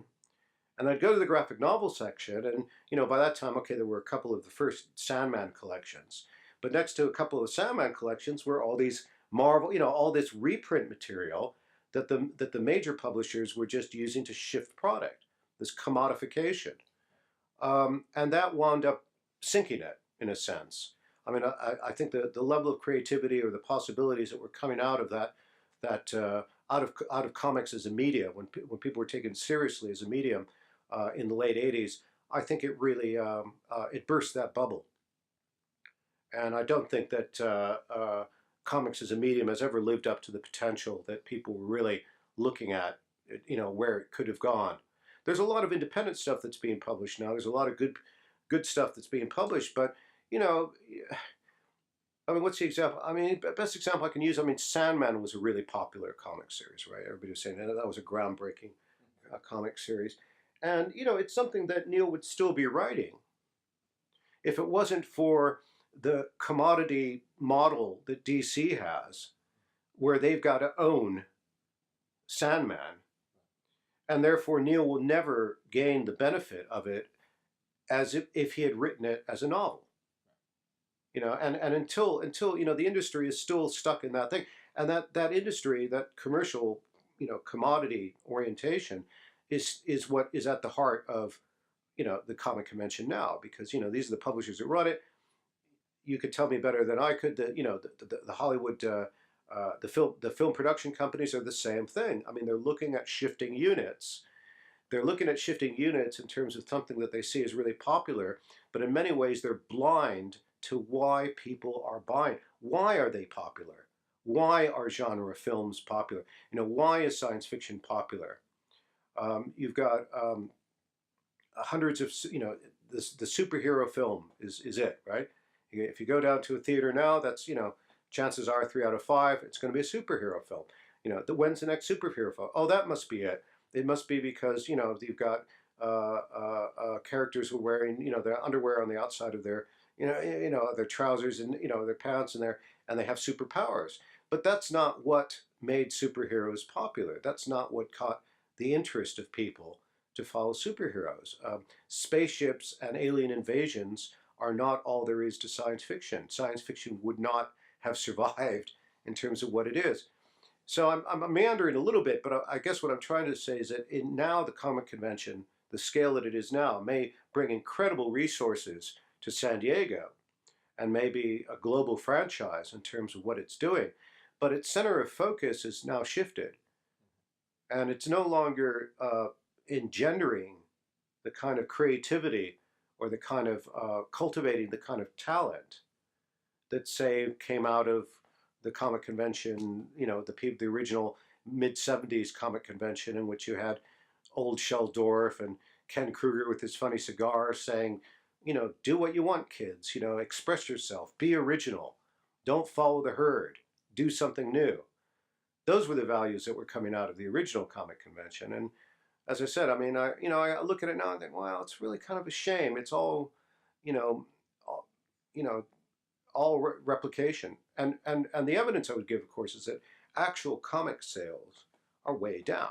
And I'd go to the graphic novel section, and by that time, okay, there were a couple of the first Sandman collections, but next to a couple of Sandman collections were all these Marvel, all this reprint material that the major publishers were just using to shift product, this commodification, and that wound up sinking it in a sense. I mean, I think the level of creativity or the possibilities that were coming out of out of comics as a media, when people were taken seriously as a medium in the late 80s, I think it really it burst that bubble. And I don't think that comics as a medium has ever lived up to the potential that people were really looking at, where it could have gone. There's a lot of independent stuff that's being published now. There's a lot of good stuff that's being published, but I mean, what's the example? I mean, best example I can use, Sandman was a really popular comic series, right? Everybody was saying that was a groundbreaking comic series. And, it's something that Neil would still be writing if it wasn't for the commodity model that DC has, where they've got to own Sandman. And therefore, Neil will never gain the benefit of it as if he had written it as a novel. And until the industry is still stuck in that thing, and that industry, that commercial, commodity orientation, is what is at the heart of, the comic convention now, because these are the publishers that run it. You could tell me better than I could that the Hollywood, the film production companies are the same thing. I mean, they're looking at shifting units. They're looking at shifting units in terms of something that they see as really popular, but in many ways they're blind to why people are buying. Why are they popular? Why are genre films popular? Why is science fiction popular? You've got hundreds of, the superhero film is it, right? If you go down to a theater now, that's, chances are 3 out of 5, it's going to be a superhero film. When's the next superhero film? Oh, that must be it. It must be because, you've got characters who are wearing, their underwear on the outside of their, their trousers and, their pants and they have superpowers. But that's not what made superheroes popular. That's not what caught the interest of people to follow superheroes. Spaceships and alien invasions are not all there is to science fiction. Science fiction would not have survived in terms of what it is. So I'm meandering a little bit, but I guess what I'm trying to say is that now the comic convention, the scale that it is now, may bring incredible resources to San Diego and maybe a global franchise in terms of what it's doing. But its center of focus is now shifted. And it's no longer engendering the kind of creativity or the kind of cultivating the kind of talent that, say, came out of the comic convention, the original mid-70s comic convention, in which you had old Sheldorf and Ken Kruger with his funny cigar saying, do what you want, kids, express yourself, be original, don't follow the herd, do something new. Those were the values that were coming out of the original comic convention. And as I said, I mean, I look at it now and think, wow, it's really kind of a shame. It's all, all, you know, all replication. And the evidence I would give, of course, is that actual comic sales are way down.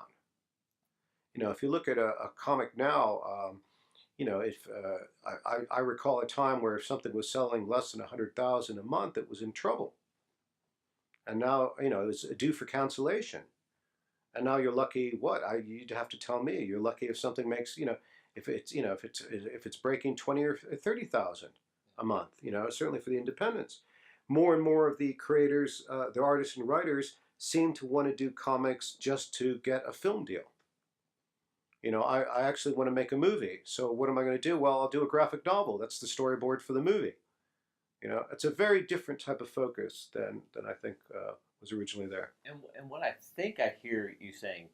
If you look at a comic now, if I recall a time where if something was selling less than 100,000 a month, it was in trouble. And now, it's due for cancellation. And now you're lucky. You'd have to tell me. You're lucky if something makes, if it's breaking 20 or 30,000 a month. Certainly for the independents. More and more of the creators, the artists and writers, seem to want to do comics just to get a film deal. I actually want to make a movie. So what am I going to do? Well, I'll do a graphic novel. That's the storyboard for the movie. It's a very different type of focus than I think was originally there. And what I think I hear you saying,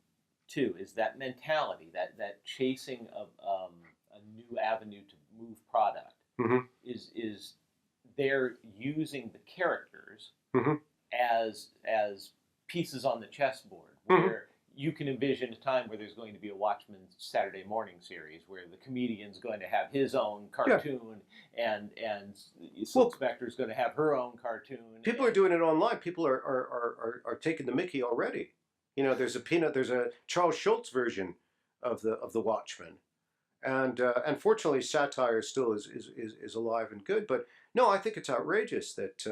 too, is that mentality, that chasing of a new avenue to move product, mm-hmm. is they're using the characters mm-hmm. as pieces on the chessboard, mm-hmm. where you can envision a time where there's going to be a Watchmen Saturday morning series where the comedian's going to have his own cartoon, and Spector's going to have her own cartoon. People are doing it online. People are taking the mickey already. There's a Charles Schultz version of the Watchmen, and fortunately satire still is alive and good. But no, I think it's outrageous that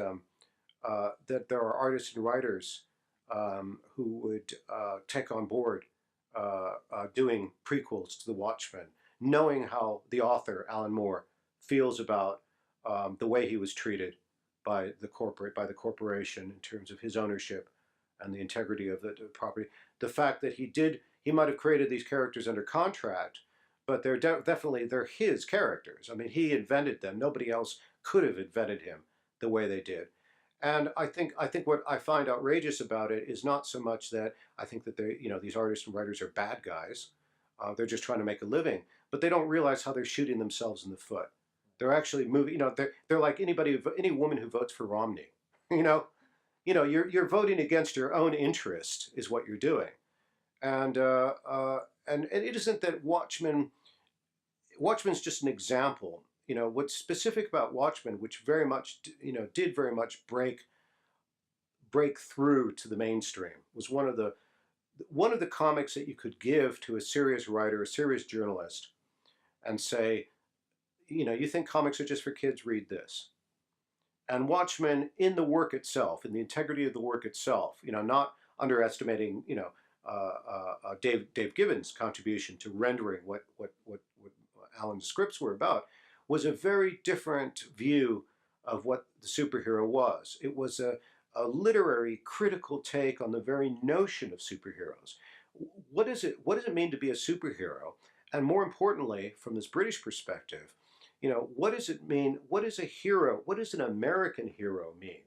that there are artists and writers who would take on board doing prequels to The Watchmen, knowing how the author, Alan Moore, feels about the way he was treated by the corporation in terms of his ownership and the integrity of the property. The fact that he might have created these characters under contract, but they're definitely his characters. I mean, he invented them. Nobody else could have invented him the way they did. And I think what I find outrageous about it is not so much that I think that these artists and writers are bad guys. They're just trying to make a living, but they don't realize how they're shooting themselves in the foot. They're actually moving. They're like any woman who votes for Romney. You're voting against your own interest is what you're doing. And it isn't that Watchmen's just an example. What's specific about Watchmen, which very much, did very much break through to the mainstream, was one of the comics that you could give to a serious writer, a serious journalist, and say, you think comics are just for kids, read this. And Watchmen, in the work itself, in the integrity of the work itself, not underestimating, Dave Gibbons' contribution to rendering what Alan's scripts were about, was a very different view of what the superhero was. It was a literary, critical take on the very notion of superheroes. What does it mean to be a superhero? And more importantly, from this British perspective, what does it mean? What is a hero? What does an American hero mean?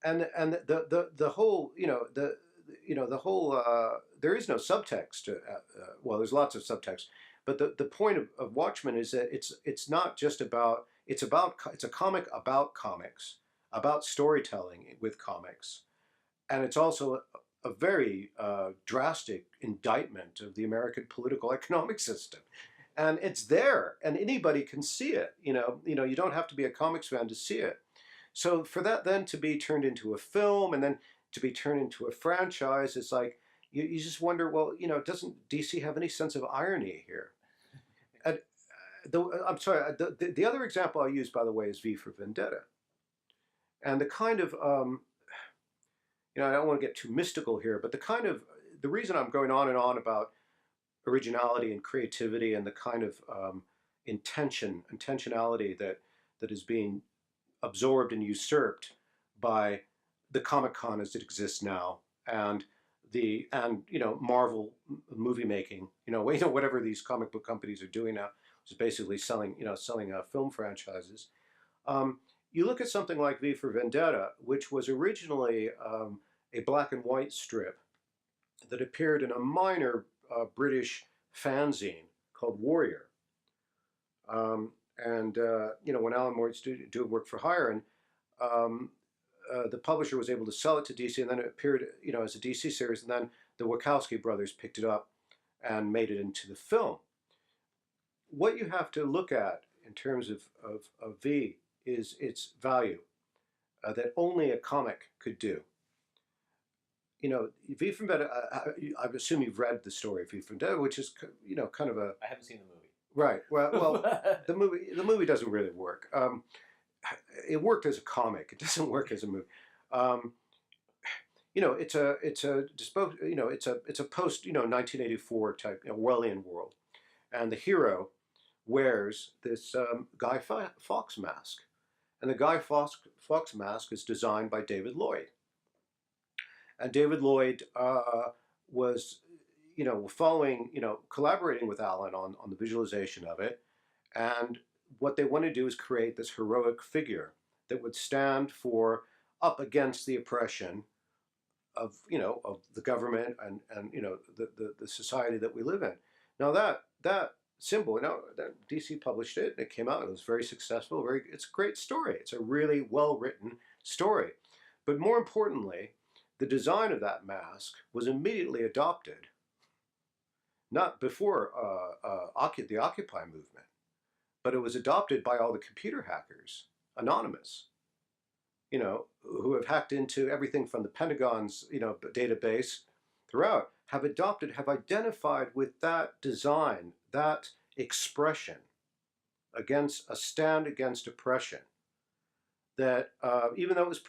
And the whole, the whole, there is no subtext. Well, there's lots of subtext. But the point of Watchmen is that it's not just about, it's a comic about comics, about storytelling with comics. And it's also a very drastic indictment of the American political economic system. And it's there, and anybody can see it. You don't have to be a comics fan to see it. So for that then to be turned into a film and then to be turned into a franchise, it's like, you just wonder, well, doesn't DC have any sense of irony here? And I'm sorry, the other example I use, by the way, is V for Vendetta. And the kind of, I don't want to get too mystical here, but the reason I'm going on and on about originality and creativity and the kind of intentionality that is being absorbed and usurped by the Comic-Con as it exists now, and Marvel movie making, whatever these comic book companies are doing now, which is basically selling film franchises. You look at something like V for Vendetta, which was originally a black and white strip that appeared in a minor British fanzine called Warrior. When Alan Moore's doing work for hire, and the publisher was able to sell it to DC, and then it appeared, as a DC series, and then the Wachowski brothers picked it up and made it into the film. What you have to look at in terms of V is its value that only a comic could do. V for Vendetta, I assume you've read the story of V for Vendetta, which is, kind of a... I haven't seen the movie. Right. Well, the movie doesn't really work. It worked as a comic. It doesn't work as a movie. It's a post 1984 type Orwellian world, and the hero wears this Guy Fawkes mask, and the Guy Fawkes mask is designed by David Lloyd, and David Lloyd was collaborating with Alan on the visualization of it, and what they want to do is create this heroic figure that would stand for up against the oppression of the government and the society that we live in. Now that symbol, that DC published it, and it came out, it was very successful. It's a great story. It's a really well written story, but more importantly, the design of that mask was immediately adopted. Not before the Occupy movement, but it was adopted by all the computer hackers, anonymous, who have hacked into everything from the Pentagon's, database throughout, have identified with that design, that expression a stand against oppression. That even though it was,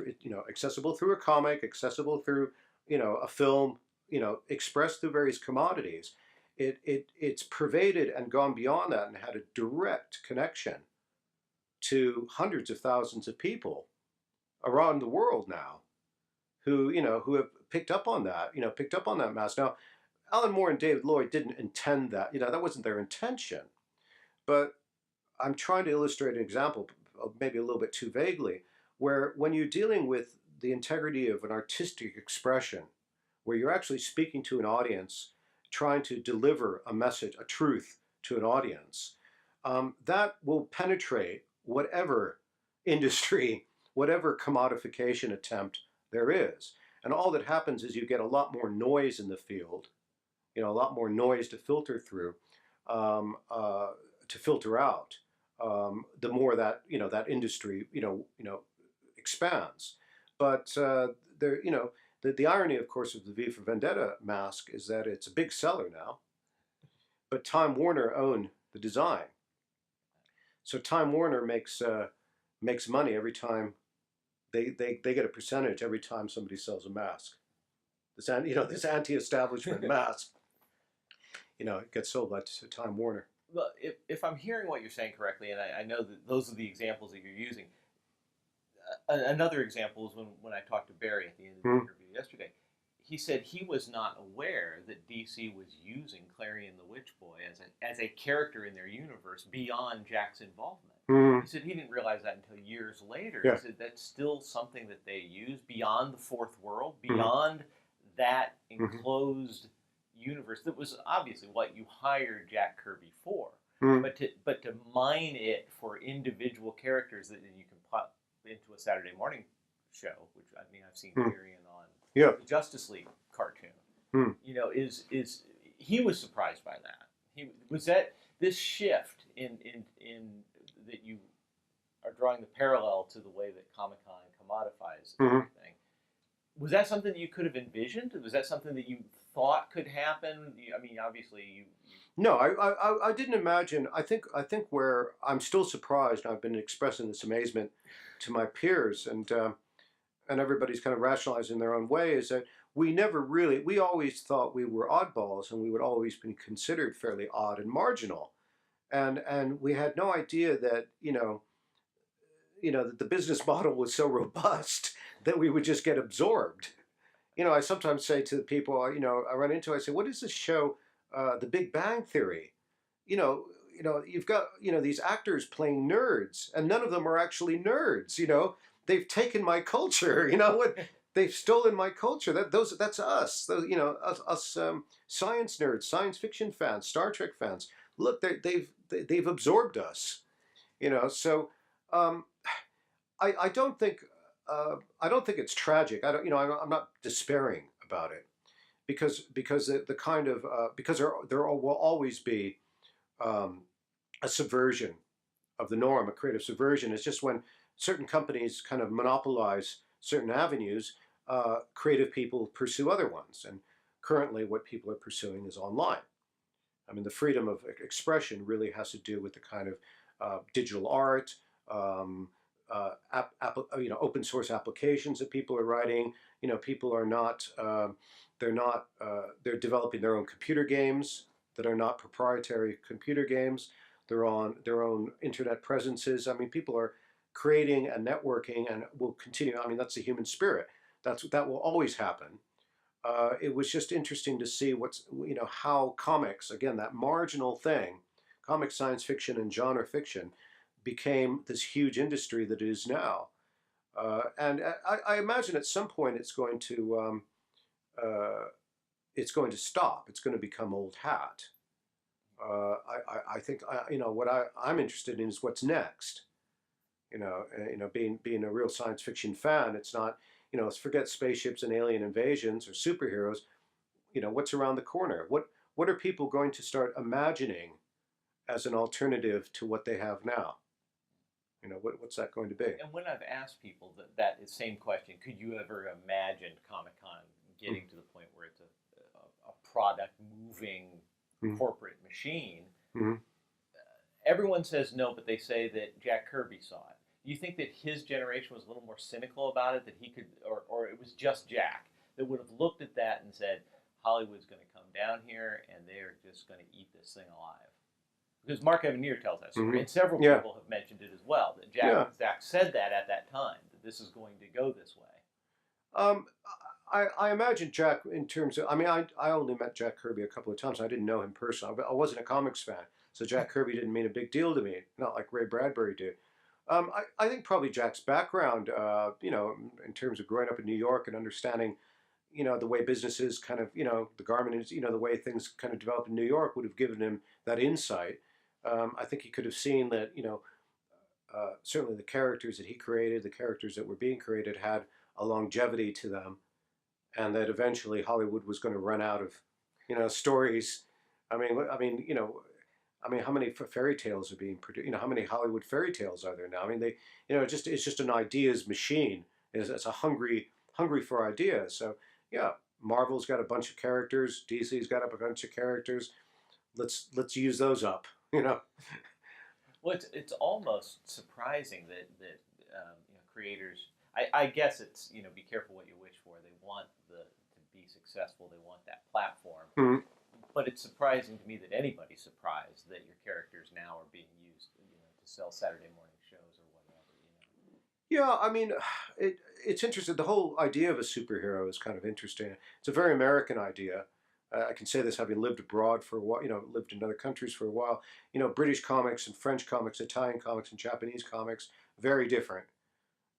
accessible through a comic, accessible through, a film, expressed through various commodities, it's pervaded and gone beyond that and had a direct connection to hundreds of thousands of people around the world now who have picked up on that mask. Now, Alan Moore and David Lloyd didn't intend that. That wasn't their intention. But I'm trying to illustrate an example, maybe a little bit too vaguely, where when you're dealing with the integrity of an artistic expression, where you're actually speaking to an audience, trying to deliver a message, a truth to an audience, that will penetrate whatever industry, whatever commodification attempt there is. And all that happens is you get a lot more noise in the field, a lot more noise to filter through, to filter out, the more that, that industry, expands. But the irony, of course, of the V for Vendetta mask is that it's a big seller now, but Time Warner owned the design. So Time Warner makes money every time they get a percentage every time somebody sells a mask. This anti-establishment mask, it gets sold by Time Warner. Well, if I'm hearing what you're saying correctly, and I know that those are the examples that you're using, another example is when I talked to Barry at the end of the interview yesterday. He said he was not aware that DC was using Clarion the Witch Boy as a character in their universe beyond Jack's involvement. He said he didn't realize that until years later. Yeah. He said that's still something that they use beyond the fourth world, beyond that enclosed universe that was obviously what you hired Jack Kirby for. But to mine it for individual characters that you can pop into a Saturday morning show, which I've seen Clarion on the Justice League cartoon. Is he was surprised by that. Was that this shift in that you are drawing the parallel to the way that Comic-Con commodifies everything. Was that something that you could have envisioned? Was that something that you thought could happen? Obviously you... No, I didn't imagine. I think where I'm still surprised, and I've been expressing this amazement to my peers, and everybody's kind of rationalizing their own way, is that we always thought we were oddballs, and we would always be considered fairly odd and marginal, and we had no idea that that the business model was so robust that we would just get absorbed. I sometimes say to the people I run into, I say, what is this show, The Big Bang Theory? you've got these actors playing nerds, and none of them are actually nerds. They've taken my culture. What they've stolen my culture. That's us. Us science nerds, science fiction fans, Star Trek fans. Look, they've absorbed us. So um, I don't think it's tragic. I don't. I'm not despairing about it because the kind of because there will always be a subversion of the norm, a creative subversion. It's just when certain companies kind of monopolize certain avenues, creative people pursue other ones. And currently, what people are pursuing is online. I mean, the freedom of expression really has to do with the kind of digital art, open source applications that people are writing. People are not, they're developing their own computer games that are not proprietary computer games. They're on their own internet presences. I mean, people are creating and networking and will continue. I mean, that's the human spirit. That will always happen. It was just interesting to see how comics, again, that marginal thing, comic science fiction and genre fiction, became this huge industry that it is now. And I imagine at some point it's going to stop. It's going to become old hat. I think what I'm interested in is what's next. Being a real science fiction fan, it's not let's forget spaceships and alien invasions or superheroes. What's around the corner? What are people going to start imagining as an alternative to what they have now? What's that going to be? And when I've asked people that same question, could you ever imagine Comic-Con getting to the point where it's a product moving corporate machine? Everyone says no, but they say that Jack Kirby saw it. Do you think that his generation was a little more cynical about it, that he could, or it was just Jack that would have looked at that and said, Hollywood's going to come down here and they're just going to eat this thing alive? Because Mark Evanier tells that story, and several people have mentioned it as well, that Jack said that at that time, that this is going to go this way. I imagine Jack, in terms of, I mean, I only met Jack Kirby a couple of times. I didn't know him personally. I wasn't a comics fan, so Jack Kirby didn't mean a big deal to me, not like Ray Bradbury did. I think probably Jack's background, in terms of growing up in New York and understanding, the way businesses kind of, the garment is, the way things kind of develop in New York would have given him that insight. I think he could have seen that, certainly the characters that he created, the characters that were being created had a longevity to them, and that eventually Hollywood was going to run out of, stories. I mean, how many fairy tales are being produced? How many Hollywood fairy tales are there now? I mean, it's just an ideas machine. It's a hungry for ideas. So yeah, Marvel's got a bunch of characters. DC's got a bunch of characters. Let's use those up. Well, it's almost surprising that creators. I guess it's be careful what you wish for. They want to be successful. They want that platform. Mm-hmm. But it's surprising to me that anybody's surprised that your characters now are being used, to sell Saturday morning shows or whatever. Yeah, I mean, it's interesting. The whole idea of a superhero is kind of interesting. It's a very American idea. I can say this having lived abroad for a while, lived in other countries for a while. British comics and French comics, Italian comics and Japanese comics, very different.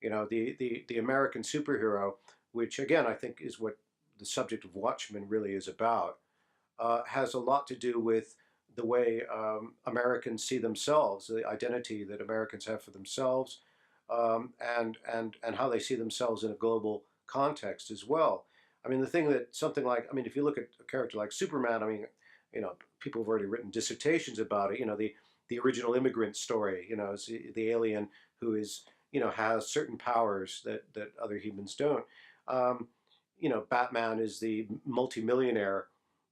The American superhero, which again I think is what the subject of Watchmen really is about, has a lot to do with the way Americans see themselves, the identity that Americans have for themselves, and how they see themselves in a global context as well. I mean, if you look at a character like Superman, I mean, people have already written dissertations about it. The original immigrant story, is the alien who is, has certain powers that other humans don't. Batman is the multimillionaire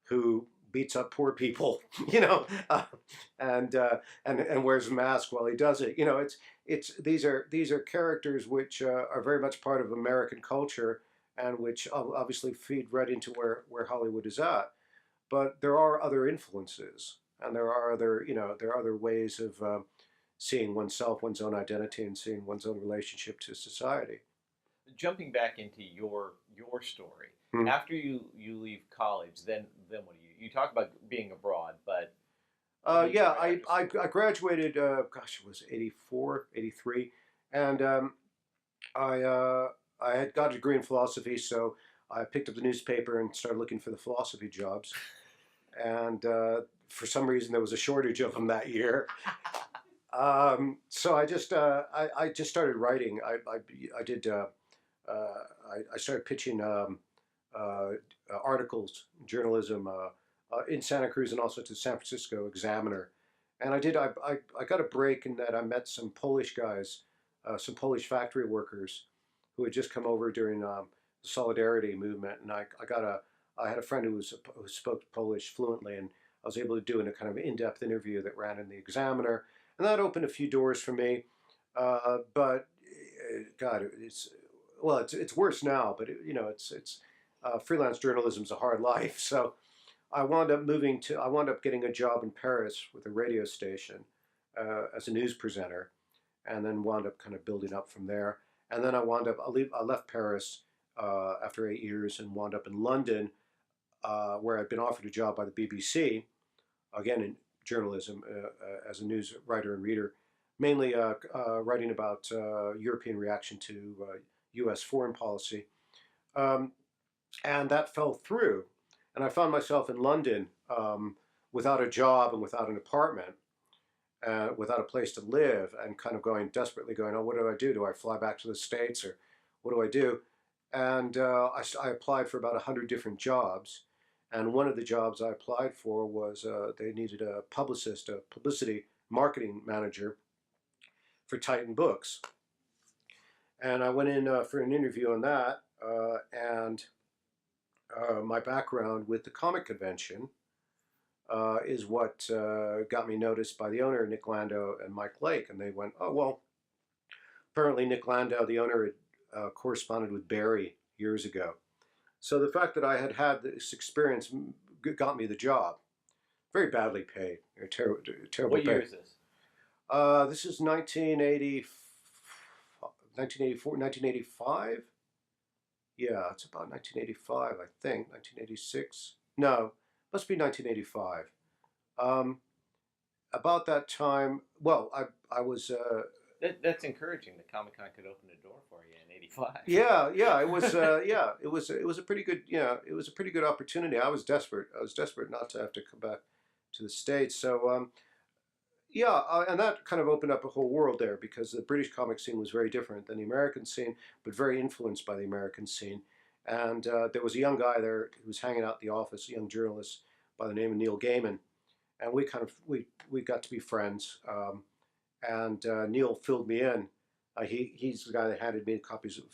who beats up poor people, and wears a mask while he does it. These are characters which are very much part of American culture, and which obviously feed right into where Hollywood is at. But there are other influences, and there are other ways of seeing oneself, one's own identity, and seeing one's own relationship to society. Jumping back into your story, after you leave college, then what do you talk about being abroad, but Yeah, I graduated, gosh, it was 84, 83. And I, uh, I had got a degree in philosophy, so I picked up the newspaper and started looking for the philosophy jobs. And for some reason, there was a shortage of them that year. So I just started writing. I did I started pitching uh, articles, journalism in Santa Cruz and also to the San Francisco Examiner. And I got a break in that I met some Polish guys, some Polish factory workers who had just come over during the Solidarity movement. And I had a friend who spoke Polish fluently, and I was able to do a kind of in-depth interview that ran in the Examiner. And that opened a few doors for me. But God, it's worse now. But it's freelance journalism's a hard life. So I wound up getting a job in Paris with a radio station as a news presenter, and then wound up kind of building up from there. And then I left Paris after 8 years and wound up in London, where I'd been offered a job by the BBC, again in journalism as a news writer and reader, mainly writing about European reaction to U.S. foreign policy. And that fell through. And I found myself in London without a job and without an apartment, without a place to live, and kind of desperately going, oh, what do I do? Do I fly back to the States, or what do I do? And I applied for about 100 different jobs. And one of the jobs I applied for was they needed a publicist, a publicity marketing manager for Titan Books. And I went in for an interview on that, and my background with the comic convention is what got me noticed by the owner, Nick Landau and Mike Lake. And they went, oh, well, apparently Nick Landau, the owner, had corresponded with Barry years ago. So the fact that I had this experience got me the job. Very badly paid. Terrible What year pay. is this? This is 1984, 1985. Yeah, it's about 1985, I think. 1986. No, must be 1985. About that time, well, I was. That's encouraging. The Comic Con could open the door for you in '85. Yeah, it was. It was a pretty good. Yeah, it was a pretty good opportunity. I was desperate. I was desperate not to have to come back to the States. So, and that kind of opened up a whole world there, because the British comic scene was very different than the American scene, but very influenced by the American scene. And there was a young guy there who was hanging out at the office, a young journalist by the name of Neil Gaiman, and we got to be friends. And Neil filled me in. He's the guy that handed me copies of,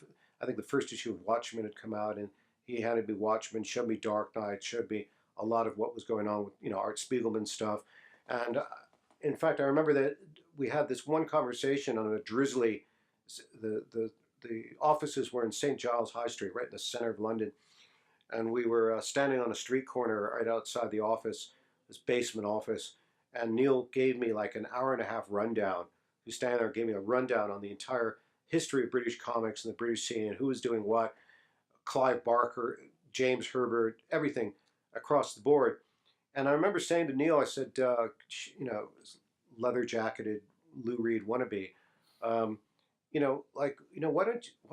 I think the first issue of Watchmen had come out, and he handed me Watchmen, showed me Dark Knight, showed me a lot of what was going on with Art Spiegelman stuff. And in fact, I remember that we had this one conversation on a drizzly. The offices were in St. Giles High Street, right in the center of London, and we were standing on a street corner right outside the office, this basement office. And Neil gave me like an hour and a half rundown. He was standing there, gave me a rundown on the entire history of British comics and the British scene and who was doing what. Clive Barker, James Herbert, everything across the board. And I remember saying to Neil, I said, leather jacketed Lou Reed wannabe, why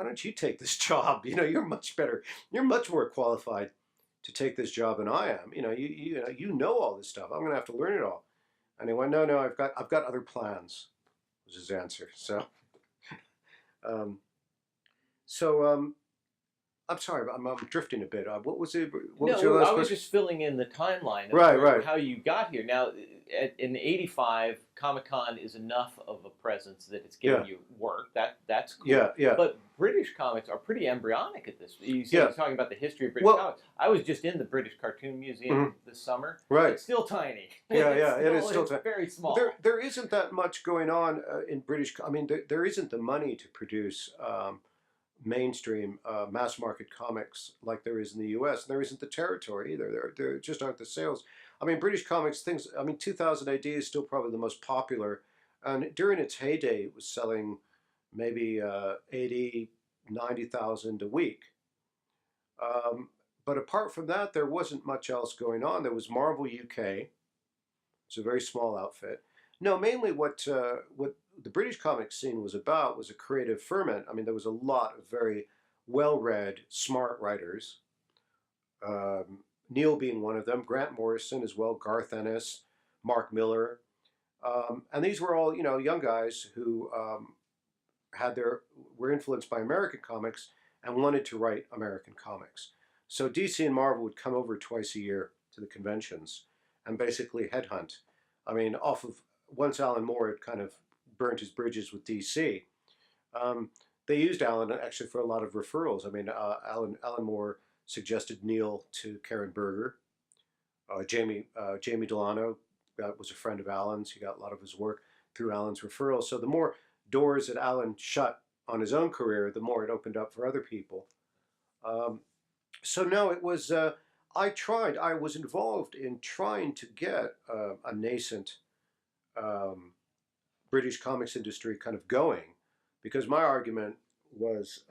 don't you take this job? You're much better. You're much more qualified to take this job than I am. You know all this stuff. I'm going to have to learn it all. And he went, no, I've got other plans, was his answer. So, I'm sorry, I'm drifting a bit. What was it? What was your last I was question? just filling in the timeline of Right. how you got here. Now, in '85, Comic Con is enough of a presence that it's giving you work. That's cool. Yeah. But British comics are pretty embryonic at this. You say you're talking about the history of British comics. I was just in the British Cartoon Museum this summer. Right. It's still tiny. It is still tiny. Very small. There isn't that much going on in British. I mean, there isn't the money to produce mainstream mass market comics like there is in the U.S. And there isn't the territory either. There just aren't the sales. I mean, British comics, 2000 AD is still probably the most popular. And during its heyday, it was selling maybe 80, 90,000 a week. But apart from that, there wasn't much else going on. There was Marvel UK, It's a very small outfit. No, mainly what the British comic scene was about was a creative ferment. I mean, there was a lot of very well-read, smart writers. Neil being one of them, Grant Morrison as well, Garth Ennis, Mark Miller, and these were all young guys who had their were influenced by American comics and wanted to write American comics. So DC and Marvel would come over twice a year to the conventions and basically headhunt. I mean, off of once Alan Moore had kind of burnt his bridges with DC, they used Alan actually for a lot of referrals. I mean, Alan Moore suggested Neil to Karen Berger. Jamie Delano was a friend of Alan's. He got a lot of his work through Alan's referrals. So the more doors that Alan shut on his own career, the more it opened up for other people. So no, it was. I was involved in trying to get a nascent British comics industry kind of going, because my argument was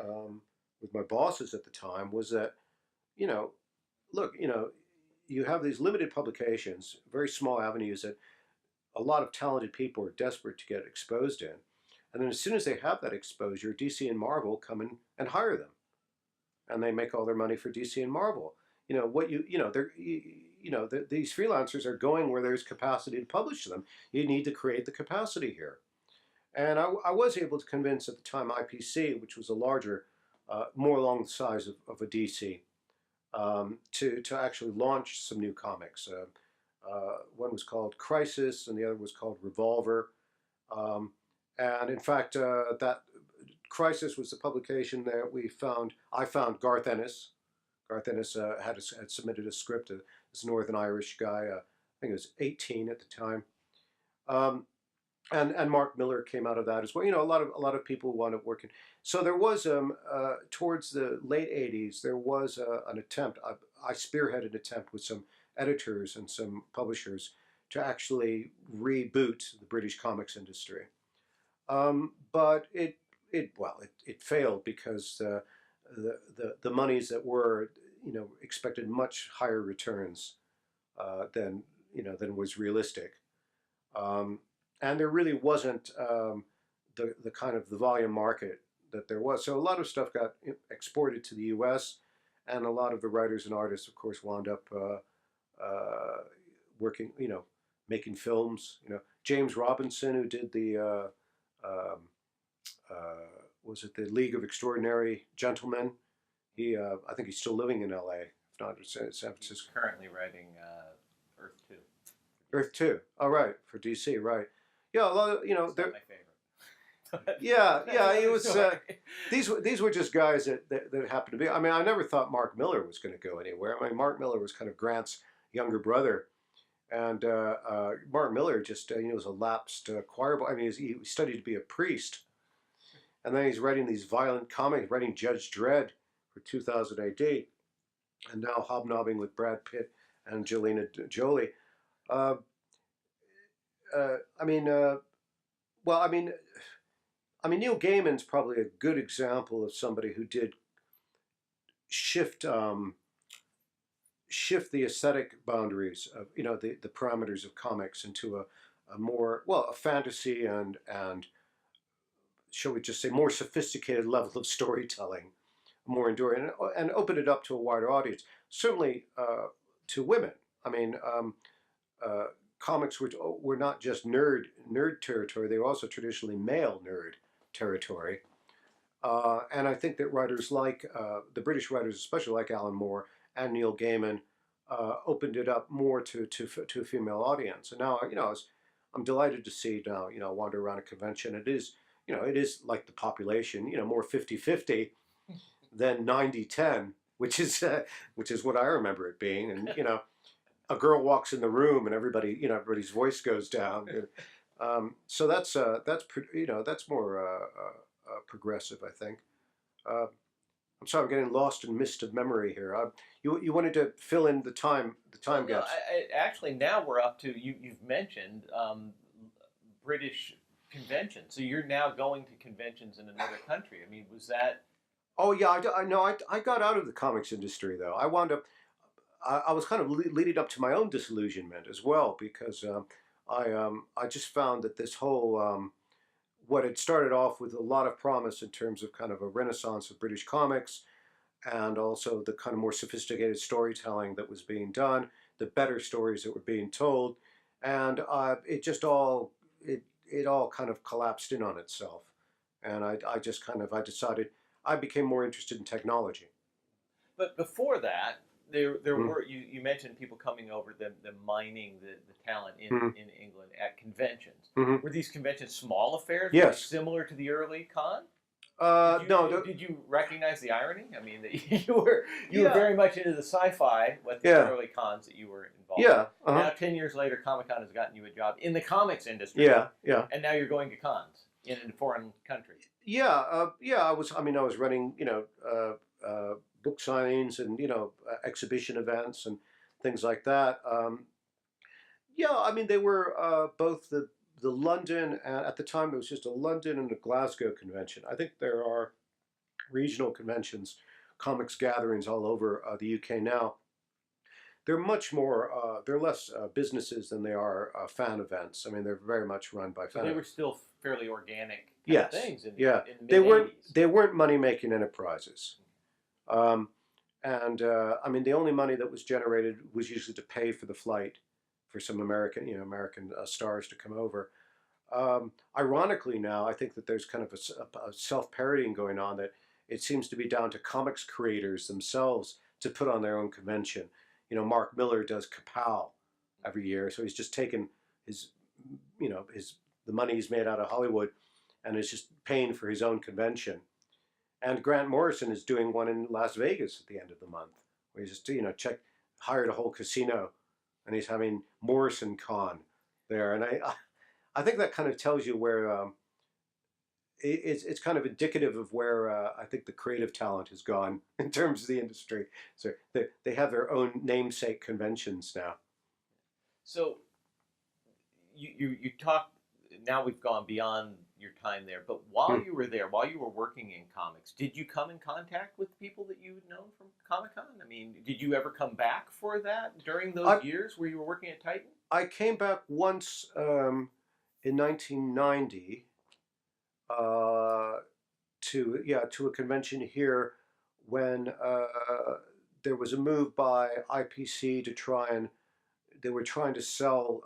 with my bosses at the time was that, look, you have these limited publications, very small avenues that a lot of talented people are desperate to get exposed in. And then as soon as they have that exposure, DC and Marvel come in and hire them. And they make all their money for DC and Marvel. These freelancers are going where there's capacity to publish them. You need to create the capacity here. And I was able to convince at the time IPC, which was a larger, more along the size of a DC, to actually launch some new comics. One was called Crisis, and the other was called Revolver. And in fact, that Crisis was the publication that I found Garth Ennis. Garth Ennis had submitted a script. This Northern Irish guy, I think he was 18 at the time. And Mark Miller came out of that as well. A lot of people wound up working. So there was towards the late '80s, there was an attempt. I spearheaded an attempt with some editors and some publishers to actually reboot the British comics industry. But it failed because the monies that were expected much higher returns than was realistic. And there really wasn't the kind of the volume market that there was. So a lot of stuff got exported to the U.S., and a lot of the writers and artists, of course, wound up working, making films. James Robinson, who did the was it the League of Extraordinary Gentlemen? I think he's still living in L.A. If not, San Francisco. He's currently writing Earth 2. Earth 2. Oh, right, for DC, right. Yeah, a lot of, It's they're, not my favorite. yeah, it was, these were just guys that happened to be, I mean, I never thought Mark Miller was going to go anywhere. I mean, Mark Miller was kind of Grant's younger brother, and Mark Miller just, was a lapsed choir boy. I mean, he studied to be a priest, and then he's writing these violent comics, writing Judge Dredd for 2000 AD, and now hobnobbing with Brad Pitt and Angelina Jolie. Neil Gaiman's probably a good example of somebody who did shift the aesthetic boundaries of the parameters of comics into a more a fantasy and shall we just say more sophisticated level of storytelling, more enduring, and open it up to a wider audience. Certainly to women. I mean. Comics were not just nerd territory; they were also traditionally male nerd territory. And I think that writers like the British writers, especially like Alan Moore and Neil Gaiman, opened it up more to a female audience. And now, I'm delighted to see now, wander around a convention. It is like the population, more 50-50 than 90-10, which is what I remember it being. And a girl walks in the room and everybody's voice goes down. So that's more progressive, I think. I'm sorry, I'm getting lost in mist of memory here. You wanted to fill in the time gaps. Actually, now we're up to you've mentioned British conventions. So you're now going to conventions in another country. I mean, was that? Oh yeah, I got out of the comics industry though. I wound up. I was kind of leading up to my own disillusionment as well, because I just found that this whole what had started off with a lot of promise in terms of kind of a renaissance of British comics, and also the kind of more sophisticated storytelling that was being done, the better stories that were being told, and it just all it all kind of collapsed in on itself, and I just kind of I decided I became more interested in technology. But before that, there Mm. were you mentioned people coming over the mining the talent Hmm. in England at conventions. Hmm. Were these conventions small affairs? Were they Yes. similar to the early con? No. Did you recognize the irony? I mean, that you were Yeah. very much into the sci-fi with the Yeah. early cons that you were involved in. Yeah. Uh-huh. Now, 10 years later, Comic Con has gotten you a job in the comics industry, Yeah. Yeah. and now you're going to cons in a foreign country. Yeah. Yeah. I was. I mean, I was running. Book signings and exhibition events and things like that. Yeah. I mean, they were both the London, and at the time it was just a London and a Glasgow convention. I think there are regional conventions, comics gatherings all over the UK now. They're much more. They're less businesses than they are fan events. I mean, they're very much run by So fan they were events. still fairly organic kind of Yes. things Yeah. in the They mid weren't. '80s. They weren't money making enterprises. Um, and I mean, the only money that was generated was usually to pay for the flight for some American stars to come over. Ironically, now I think that there's kind of a self-parodying going on, that it seems to be down to comics creators themselves to put on their own convention. Mark Miller does Kapow every year, so he's just taken his, his the money he's made out of Hollywood, and is just paying for his own convention. And Grant Morrison is doing one in Las Vegas at the end of the month, where he's just hired a whole casino, and he's having Morrison Con there. And I think that kind of tells you where it's kind of indicative of where I think the creative talent has gone in terms of the industry. So they have their own namesake conventions now. So you talked. Now we've gone beyond your time there, but while Hmm. you were there, while you were working in comics, did you come in contact with people that you had known from Comic Con? I mean, did you ever come back for that during those I years where you were working at Titan? I came back once in 1990 uh, to a convention here when there was a move by IPC to try and they were trying to sell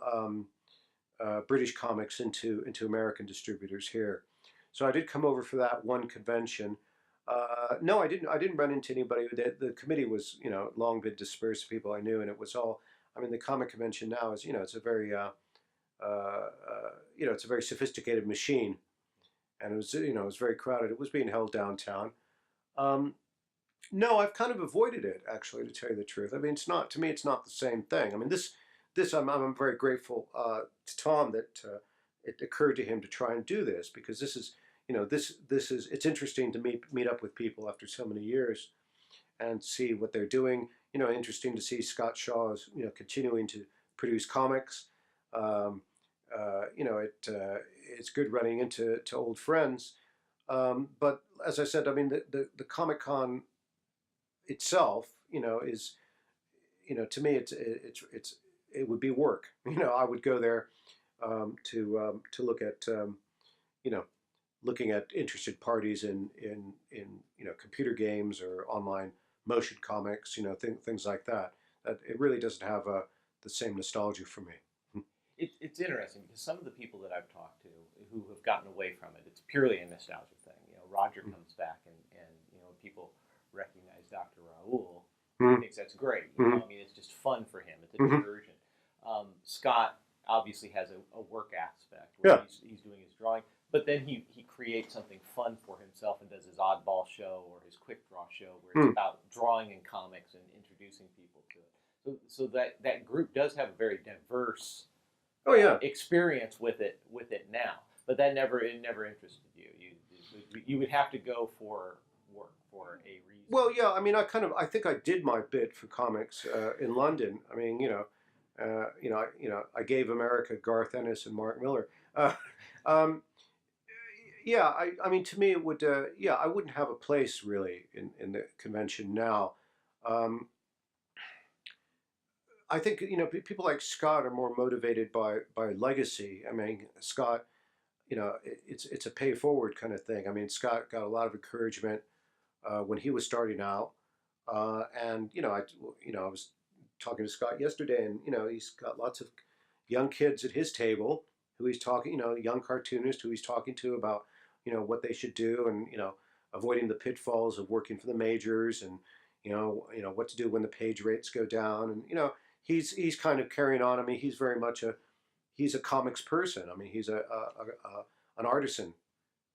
British comics into American distributors here. So I did come over for that one convention. No, I didn't. I didn't run into anybody. The committee was, long been dispersed of people I knew, and it was all. I mean, the comic convention now is, it's a very, it's a very sophisticated machine, and it was, it was very crowded. It was being held downtown. Um, no, I've kind of avoided it, actually, to tell you the truth. I mean, it's not, to me, it's not the same thing. I mean, this I'm very grateful to Tom that it occurred to him to try and do this, because this is, this is, it's interesting to meet up with people after so many years and see what they're doing. Interesting to see Scott Shaw's, continuing to produce comics. Um, it's good running into old friends. But as I said, I mean, the Comic Con itself, is, to me, it would be work. I would go there to look at, you know, looking at interested parties in computer games or online motion comics, things like that. That it really doesn't have the same nostalgia for me. It's interesting because some of the people that I've talked to who have gotten away from it, it's purely a nostalgia thing. Roger comes back and people recognize Dr. Raoul. He Mm-hmm. thinks that's great. Mm-hmm. I mean, it's just fun for him. It's a Mm-hmm. diversion. Scott obviously has a work aspect where Yeah. he's doing his drawing, but then he creates something fun for himself and does his oddball show or his quick draw show where it's about drawing in comics and introducing people to it. So that group does have a very diverse Oh yeah. experience with it now, but that never interested you. You would have to go for work for a reason. Well, yeah. I mean, I think I did my bit for comics in London. I mean, I gave America Garth Ennis and Mark Miller. Um, yeah, I mean, to me, it would. Yeah, I wouldn't have a place really in the convention now. Um, I think people like Scott are more motivated by legacy. I mean, Scott, it's a pay forward kind of thing. I mean, Scott got a lot of encouragement when he was starting out, and I was talking to Scott yesterday, and he's got lots of young kids at his table who he's talking, young cartoonists who he's talking to about what they should do, and avoiding the pitfalls of working for the majors, and what to do when the page rates go down, and he's kind of carrying on. I mean, he's very much he's a comics person. I mean, he's an artisan,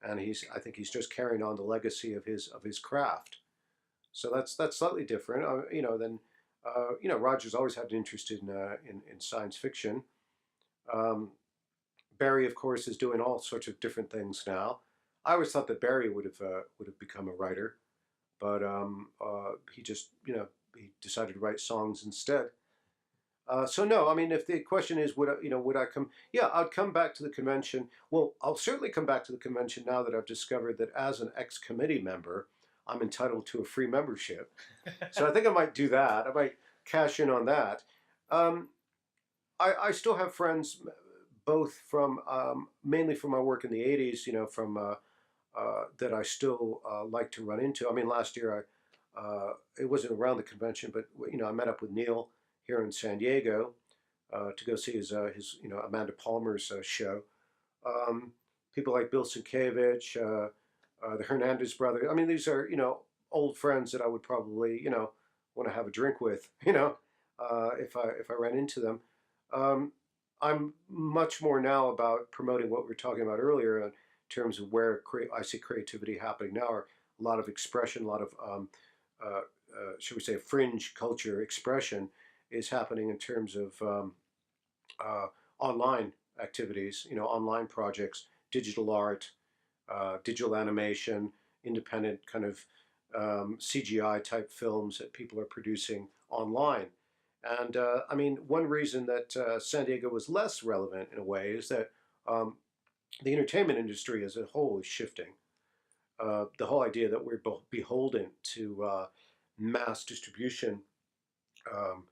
and I think he's just carrying on the legacy of his craft. So that's slightly different, than Roger's always had an interest in science fiction. Um, Barry, of course, is doing all sorts of different things now. I always thought that Barry would have become a writer, but he just he decided to write songs instead. So no, I mean, if the question is, would I come? Yeah, I'd come back to the convention. Well, I'll certainly come back to the convention now that I've discovered that as an ex-committee member, I'm entitled to a free membership. So I think I might do that. I might cash in on that. Um, I still have friends, both from mainly from my work in the '80s, from that I still like to run into. I mean, last year it wasn't around the convention, but I met up with Neil here in San Diego to go see his Amanda Palmer's show. Um, People like Bill Sienkiewicz, the Hernandez brothers. I mean, these are old friends that I would probably want to have a drink with. If I ran into them. Um, I'm much more now about promoting what we were talking about earlier in terms of where I see creativity happening now, or a lot of expression, a lot of should we say, fringe culture expression is happening in terms of uh, online activities, online projects, digital art, digital animation, independent kind of CGI type films that people are producing online. And I mean, one reason that San Diego was less relevant in a way is that um, the entertainment industry as a whole is shifting. The whole idea that we're beholden to mass distribution um,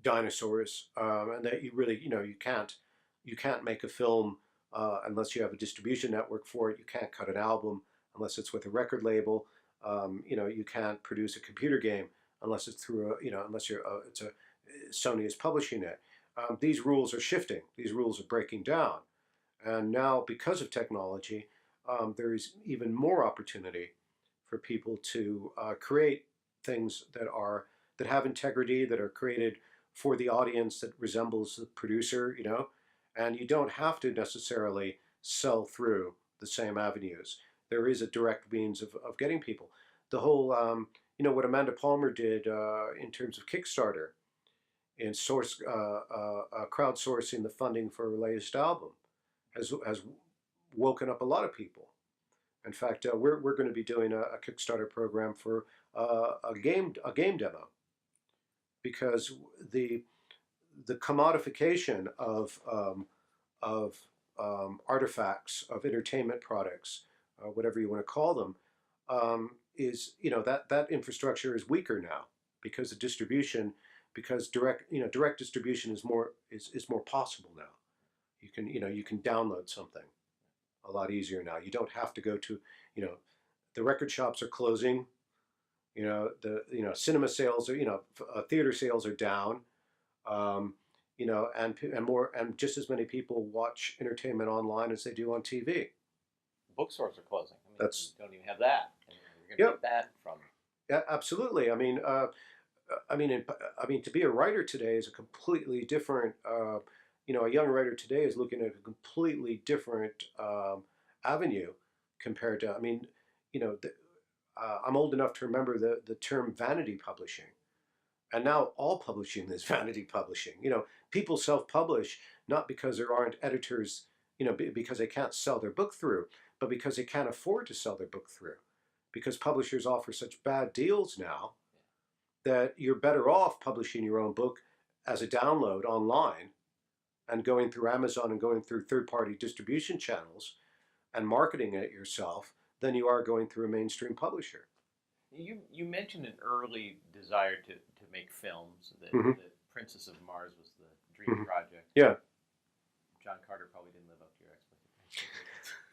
dinosaurs, and that you really, you can't make a film unless you have a distribution network for it. You can't cut an album unless it's with a record label. You can't produce a computer game unless it's through unless it's a Sony is publishing it. These rules are shifting. These rules are breaking down, and now because of technology, there is even more opportunity for people to create things that have integrity, that are created for the audience that resembles the producer, and you don't have to necessarily sell through the same avenues. There is a direct means of getting people. The whole, what Amanda Palmer did in terms of Kickstarter in crowdsourcing the funding for her latest album has woken up a lot of people. In fact, we're going to be doing a Kickstarter program for a game demo, because the commodification of artifacts, of entertainment products, whatever you want to call them, is that infrastructure is weaker now because the distribution, because direct distribution is more possible now. You can download something a lot easier now. You don't have to go to the record shops are closing. The cinema sales are theater sales are down. Um, and just as many people watch entertainment online as they do on TV. Bookstores are closing. I mean, That's you don't even have that. You're going to Yep. get that from. Yeah, absolutely. I mean, to be a writer today is a completely different. A young writer today is looking at a completely different avenue compared to. I mean, I'm old enough to remember the term vanity publishing, and now all publishing is vanity publishing. People self-publish not because there aren't editors, because they can't sell their book through, but because they can't afford to sell their book through, because publishers offer such bad deals now that you're better off publishing your own book as a download online and going through Amazon and going through third-party distribution channels and marketing it yourself than you are going through a mainstream publisher. You mentioned an early desire to make films that, Hmm. that Princess of Mars was the dream project. Yeah. John Carter probably didn't live up to your expectations.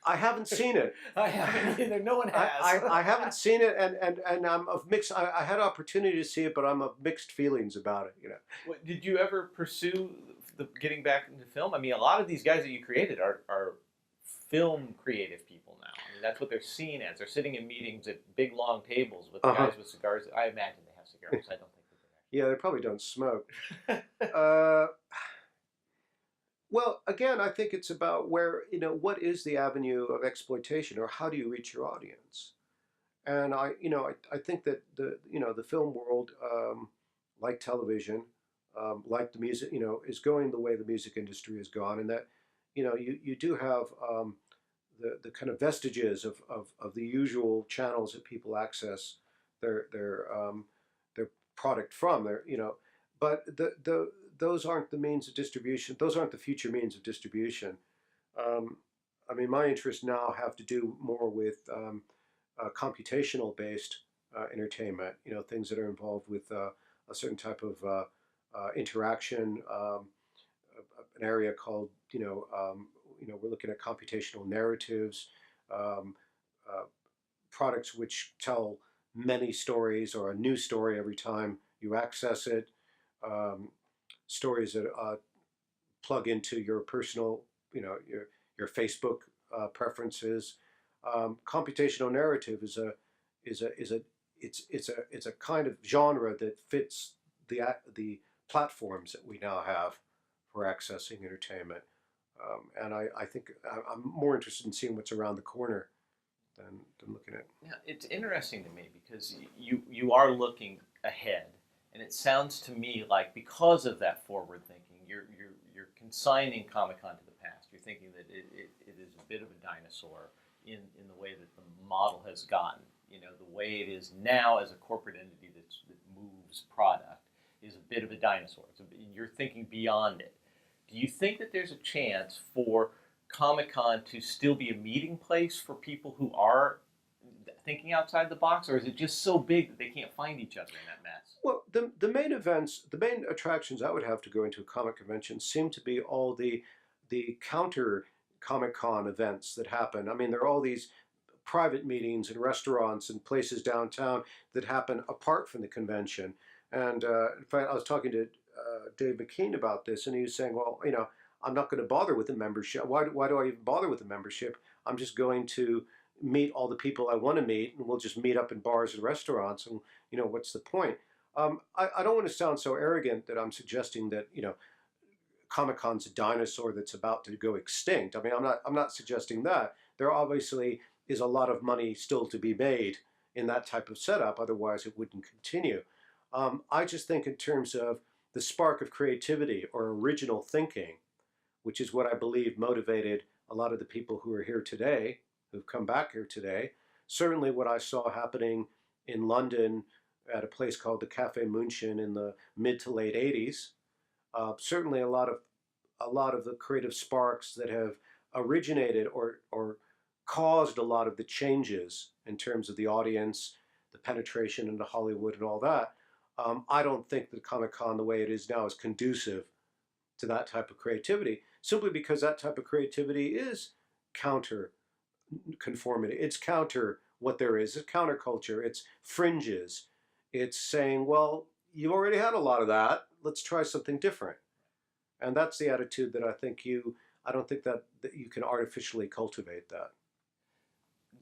I haven't seen it. I haven't either. No one has. I haven't seen it, and I'm of mixed. I had opportunity to see it, but I'm of mixed feelings about it. What, did you ever pursue getting back into film? I mean, a lot of these guys that you created are film creative people now. I mean, that's what they're seen as. They're sitting in meetings at big long tables with guys with cigars. I imagine they have cigars. I don't think they do. Yeah, they probably don't smoke. Well, again, I think it's about where, what is the avenue of exploitation, or how do you reach your audience? And I think that the film world, like television, like the music, is going the way the music industry has gone, and that, you do have the kind of vestiges of the usual channels that people access their product from. But those aren't the means of distribution. Those aren't the future means of distribution. I mean, my interests now have to do more with computational based entertainment. Things that are involved with a certain type of interaction. An area called we're looking at computational narratives, products which tell many stories or a new story every time you access it. Stories that plug into your personal, your Facebook preferences. Computational narrative is a kind of genre that fits the platforms that we now have for accessing entertainment. And I think I'm more interested in seeing what's around the corner than looking at. Yeah, it's interesting to me because you are looking ahead. And it sounds to me like because of that forward thinking, you're consigning Comic-Con to the past. You're thinking that it is a bit of a dinosaur in the way that the model has gotten. The way it is now as a corporate entity that moves product is a bit of a dinosaur. You're thinking beyond it. Do you think that there's a chance for Comic-Con to still be a meeting place for people who are thinking outside the box, or is it just so big that they can't find each other in that mess? Well, the main events, the main attractions I would have to go into a comic convention seem to be all the counter Comic-Con events that happen. I mean, there are all these private meetings and restaurants and places downtown that happen apart from the convention. And in fact, I was talking to Dave McKean about this, and he was saying, well, I'm not going to bother with the membership. Why do I even bother with the membership? I'm just going to meet all the people I want to meet, and we'll just meet up in bars and restaurants, and what's the point? I don't want to sound so arrogant that I'm suggesting that Comic-Con's a dinosaur that's about to go extinct. I mean, I'm not suggesting that. There obviously is a lot of money still to be made in that type of setup, otherwise it wouldn't continue. I just think in terms of the spark of creativity or original thinking, which is what I believe motivated a lot of the people who are here today, who've come back here today. Certainly what I saw happening in London at a place called the Café München in the mid to late 80s. Certainly a lot of the creative sparks that have originated or caused a lot of the changes in terms of the audience, the penetration into Hollywood and all that. I don't think that Comic-Con the way it is now is conducive to that type of creativity, simply because that type of creativity is counter conformity. It's counter what there is. It's counterculture. It's fringes. It's saying, well, you already had a lot of that. Let's try something different. And that's the attitude that I don't think that you can artificially cultivate that.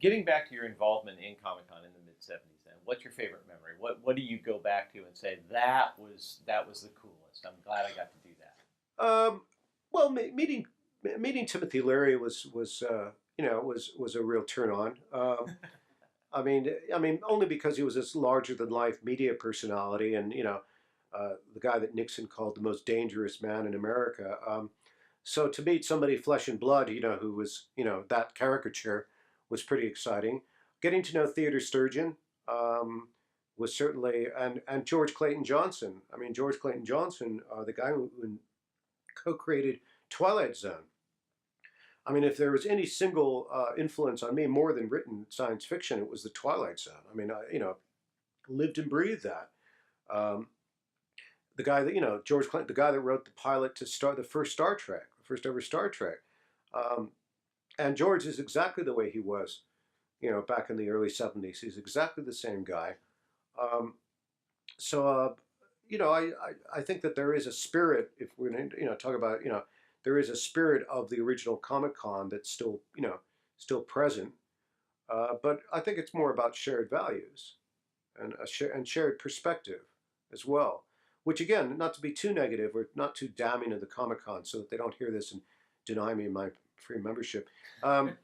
Getting back to your involvement in Comic-Con in the mid-'70s then, what's your favorite memory? What do you go back to and say, that was the coolest. I'm glad I got to do that. Well, meeting Timothy Leary was a real turn on. I mean, only because he was this larger than life media personality, and the guy that Nixon called the most dangerous man in America. So to meet somebody flesh and blood, who was that caricature, was pretty exciting. Getting to know Theodore Sturgeon was certainly, and George Clayton Johnson. I mean, George Clayton Johnson, the guy who co-created Twilight Zone. I mean, if there was any single influence on me more than written science fiction, it was the Twilight Zone. I mean, I lived and breathed that. the guy that George Clinton, the guy that wrote the pilot to start the first Star Trek, the first ever Star Trek, um, and George is exactly the way he was, back in the early '70s. He's exactly the same guy. Um, so I think that there is a spirit. If we're going to talk about there is a spirit of the original Comic Con that's still present. But I think it's more about shared values and and shared perspective as well. Which again, not to be too negative or not too damning of the Comic Con, so that they don't hear this and deny me my free membership. Um,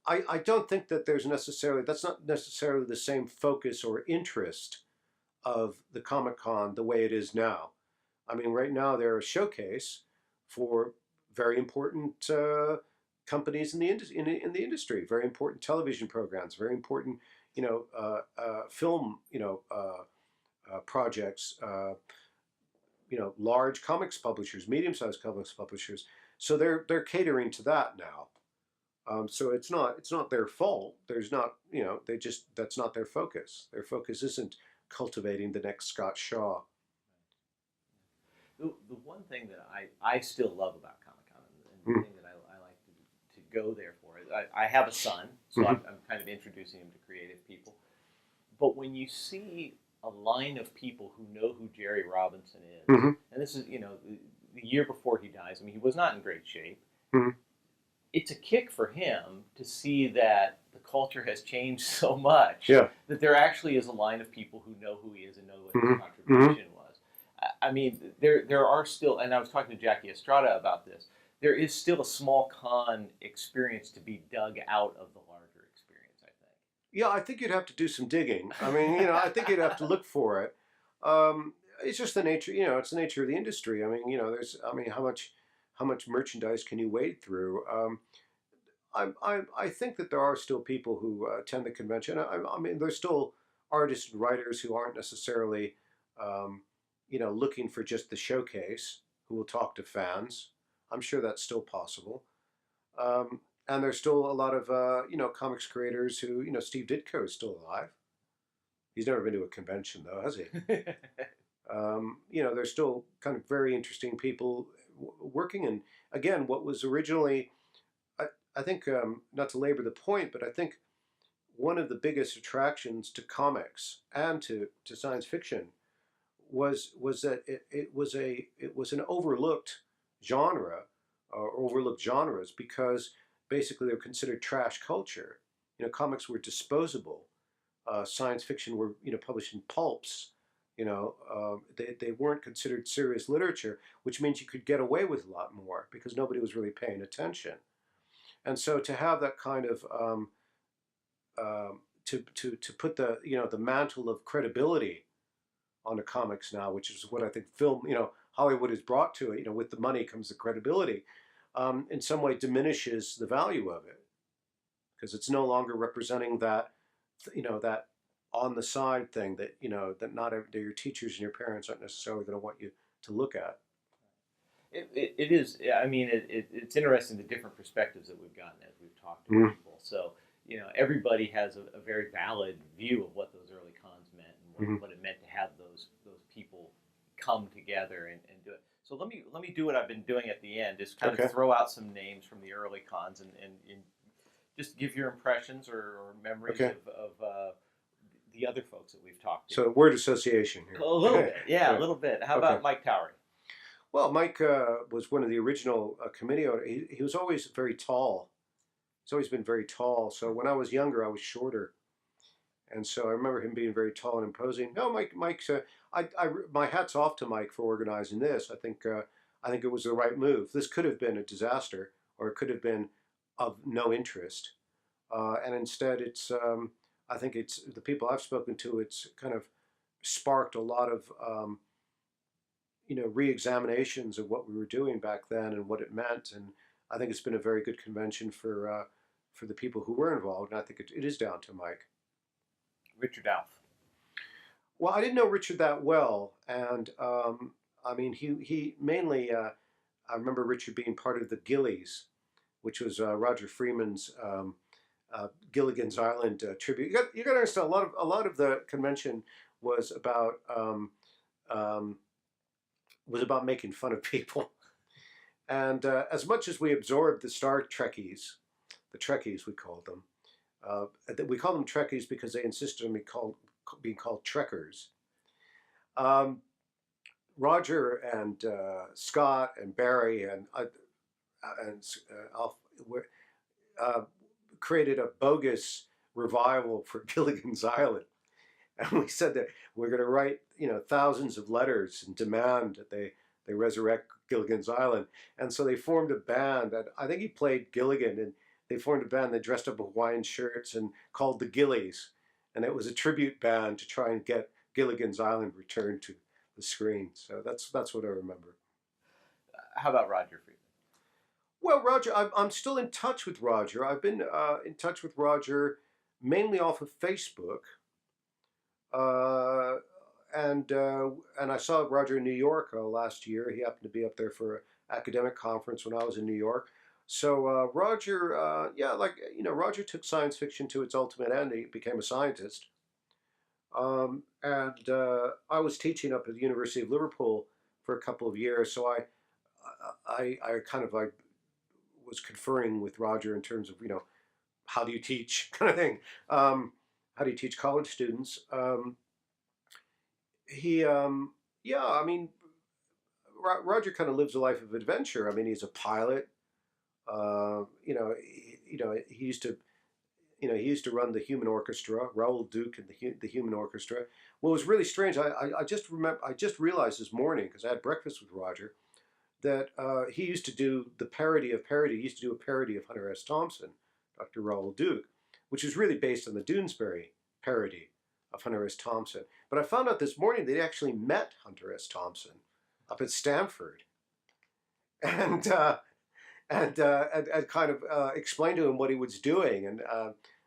I don't think that that's not necessarily the same focus or interest of the Comic Con the way it is now. I mean, right now they're a showcase for very important companies in the industry, very important television programs, very important film projects, large comics publishers, medium-sized comics publishers. So they're catering to that now. So it's not their fault. There's not they just that's not their focus. Their focus isn't cultivating the next Scott Shaw. The one thing that I still love about Comic Con, and the thing that I like to go there for, I have a son, so I'm kind of introducing him to creative people. But when you see a line of people who know who Jerry Robinson is, and this is the year before he dies. I mean, he was not in great shape. It's a kick for him to see that the culture has changed so much that there actually is a line of people who know who he is and know what his contribution was. I mean, there are still, and I was talking to Jackie Estrada about this, there is still a small con experience to be dug out of the larger experience, I think. Yeah, I think you'd have to do some digging. I mean, I think you'd have to look for it. It's just the nature, it's the nature of the industry. I mean, how much merchandise can you wade through? I think that there are still people who attend the convention. I mean, there's still artists and writers who aren't necessarily, looking for just the showcase, who will talk to fans. I'm sure that's still possible. And there's still a lot of, comics creators who, Steve Ditko is still alive. He's never been to a convention, though, has he? There's still kind of very interesting people working. And again, what was originally, I think, not to labor the point, but I think one of the biggest attractions to comics and to science fiction was that it was an overlooked genre, or overlooked genres, because basically they were considered trash culture. Comics were disposable. Science fiction were published in pulps. They weren't considered serious literature, which means you could get away with a lot more because nobody was really paying attention. And so to have that kind of to put the mantle of credibility on the comics now, which is what I think film Hollywood has brought to it. With the money comes the credibility. In some way diminishes the value of it because it's no longer representing that that on the side thing that that not that your teachers and your parents aren't necessarily going to want you to look at. It is. I mean, it's interesting the different perspectives that we've gotten as we've talked to people. So everybody has a very valid view of what those early cons meant and what it meant to have those people come together and do it. So let me do what I've been doing at the end, is kind of throw out some names from the early cons and just give your impressions or memories of the other folks that we've talked to. So word association here. A little bit, yeah, a little bit. How about Mike Towery? Well, Mike was one of the original committee owners. He was always very tall. He's always been very tall. So when I was younger, I was shorter. And so I remember him being very tall and imposing. No, Mike's. My hat's off to Mike for organizing this. I think it was the right move. This could have been a disaster, or it could have been of no interest. And instead, it's. I think it's the people I've spoken to. It's kind of sparked a lot of re-examinations of what we were doing back then and what it meant. And I think it's been a very good convention for the people who were involved. And I think it is down to Mike. Richard Alf. Well, I didn't know Richard that well, and I mean, he mainly. I remember Richard being part of the Gillies, which was Roger Freeman's Gilligan's Island tribute. You got to understand a lot of the convention was about was about making fun of people. And as much as we absorbed the Star Trekkies, the Trekkies we called them, we call them Trekkies because they insisted on being called Trekkers. Um, Roger and Scott and Barry and uh, created a bogus revival for Gilligan's Island, and we said that we're going to write thousands of letters and demand that they resurrect Gilligan's Island. And so they formed a band, and I think he played Gilligan, and they formed a band. They dressed up in Hawaiian shirts and called the Gillies, and it was a tribute band to try and get Gilligan's Island returned to the screen. So that's what I remember. How about Roger Friedman? Well, Roger, I'm still in touch with Roger. I've been in touch with Roger mainly off of Facebook. And I saw Roger in New York last year. He happened to be up there for an academic conference when I was in New York. So Roger, Roger took science fiction to its ultimate end. He became a scientist. And I was teaching up at the University of Liverpool for a couple of years, so I was conferring with Roger in terms of how do you teach kind of thing. How do you teach college students? Roger kind of lives a life of adventure. I mean, he's a pilot. He used to run the Human Orchestra, Raoul Duke and the Human Orchestra. Well, it was really strange. I just realized this morning, because I had breakfast with Roger, that he used to do the parody of parody. He used to do a parody of Hunter S. Thompson, Dr. Raoul Duke, which is really based on the Doonesbury parody of Hunter S. Thompson. But I found out this morning they actually met Hunter S. Thompson up at Stanford, and kind of explained to him what he was doing, and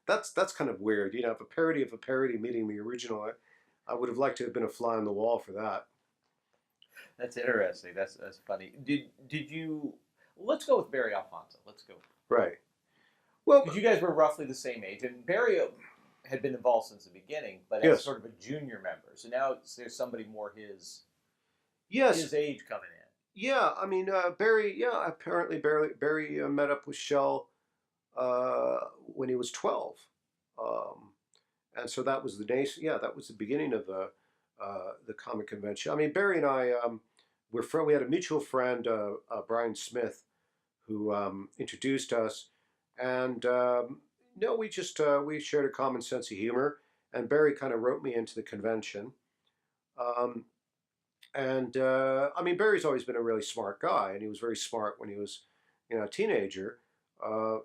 that's kind of weird. If a parody of a parody meeting the original, I would have liked to have been a fly on the wall for that. That's interesting. That's funny. Did you? Let's go with Barry Alfonso. Let's go. Right. Well, because you guys were roughly the same age, and Barry had been involved since the beginning, but as sort of a junior member. So now there's somebody more his age coming in. Yeah, I mean Barry. Yeah, apparently Barry met up with Shell when he was 12, and so that was that was the beginning of the comic convention. I mean, Barry and I we had a mutual friend, Brian Smith, who introduced us, and we shared a common sense of humor, and Barry kind of wrote me into the convention. I mean, Barry's always been a really smart guy, and he was very smart when he was, a teenager.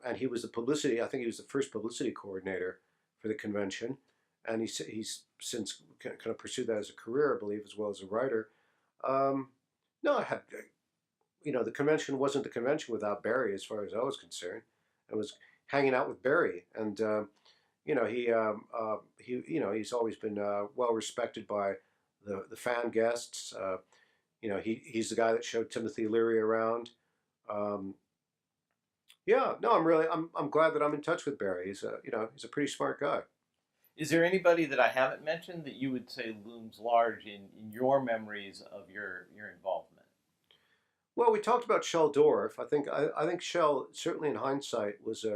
And he was I think he was the first publicity coordinator for the convention, and he's since kind of pursued that as a career, I believe, as well as a writer. No, the convention wasn't the convention without Barry, as far as I was concerned. I was hanging out with Barry, and he's always been well respected by the fan guests. He's the guy that showed Timothy Leary around. I'm glad that I'm in touch with Barry. He's a pretty smart guy. Is there anybody that I haven't mentioned that you would say looms large in your memories of your involvement? Well, we talked about Shel Dorf. I think Shel, certainly in hindsight, was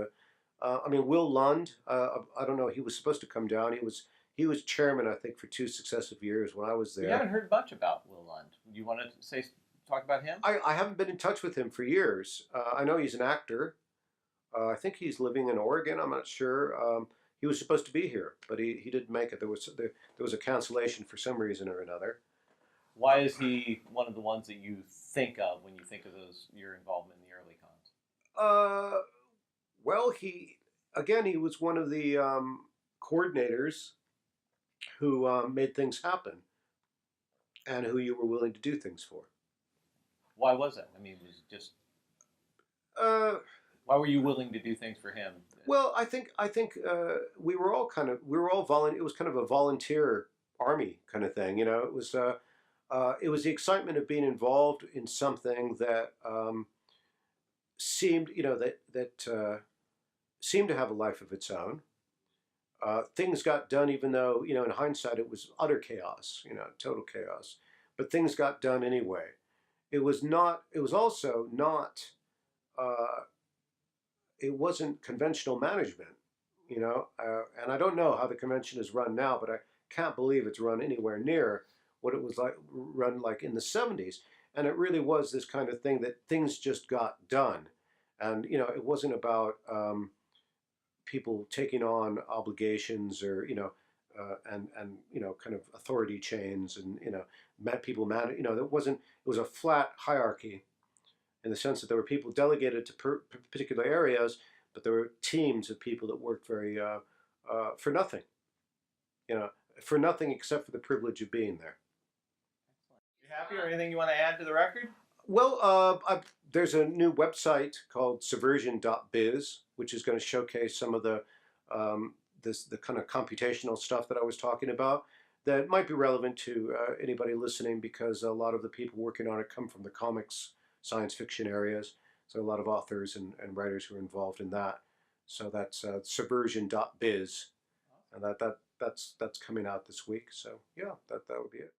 Will Lund. I don't know. He was supposed to come down. He was chairman, I think, for 2 successive years when I was there. We haven't heard much about Will Lund. Do you want to talk about him? I haven't been in touch with him for years. I know he's an actor. I think he's living in Oregon. I'm not sure. He was supposed to be here, but he didn't make it. There was a cancellation for some reason or another. Why is he one of the ones that you think of when you think of your involvement in the early cons? Well, he was one of the coordinators who made things happen, and who you were willing to do things for. Why was that? I mean, it was just. Why were you willing to do things for him? Well, I think we were all volunteer. It was kind of a volunteer army kind of thing. It was the excitement of being involved in something that seemed seemed to have a life of its own. Things got done, even though in hindsight it was utter chaos, total chaos. But things got done anyway. it was not. It was also not. Uh, it wasn't conventional management, you know. And I don't know how the convention is run now, but I can't believe it's run anywhere near what it was like run like in the '70s. And it really was this kind of thing that things just got done, and you know, it wasn't about people taking on obligations or and you know, kind of authority chains, and you know, people man, you know, there wasn't. It was a flat hierarchy in the sense that there were people delegated to particular areas, but there were teams of people that worked very for nothing, you know, for nothing except for the privilege of being there. You happy, or anything you want to add to the record? Well, there's a new website called subversion.biz, which is going to showcase some of the the kind of computational stuff that I was talking about that might be relevant to anybody listening, because a lot of the people working on it come from the comics, science fiction areas. So a lot of authors and writers who are involved in that. So that's subversion.biz, and that's coming out this week. So yeah, that would be it.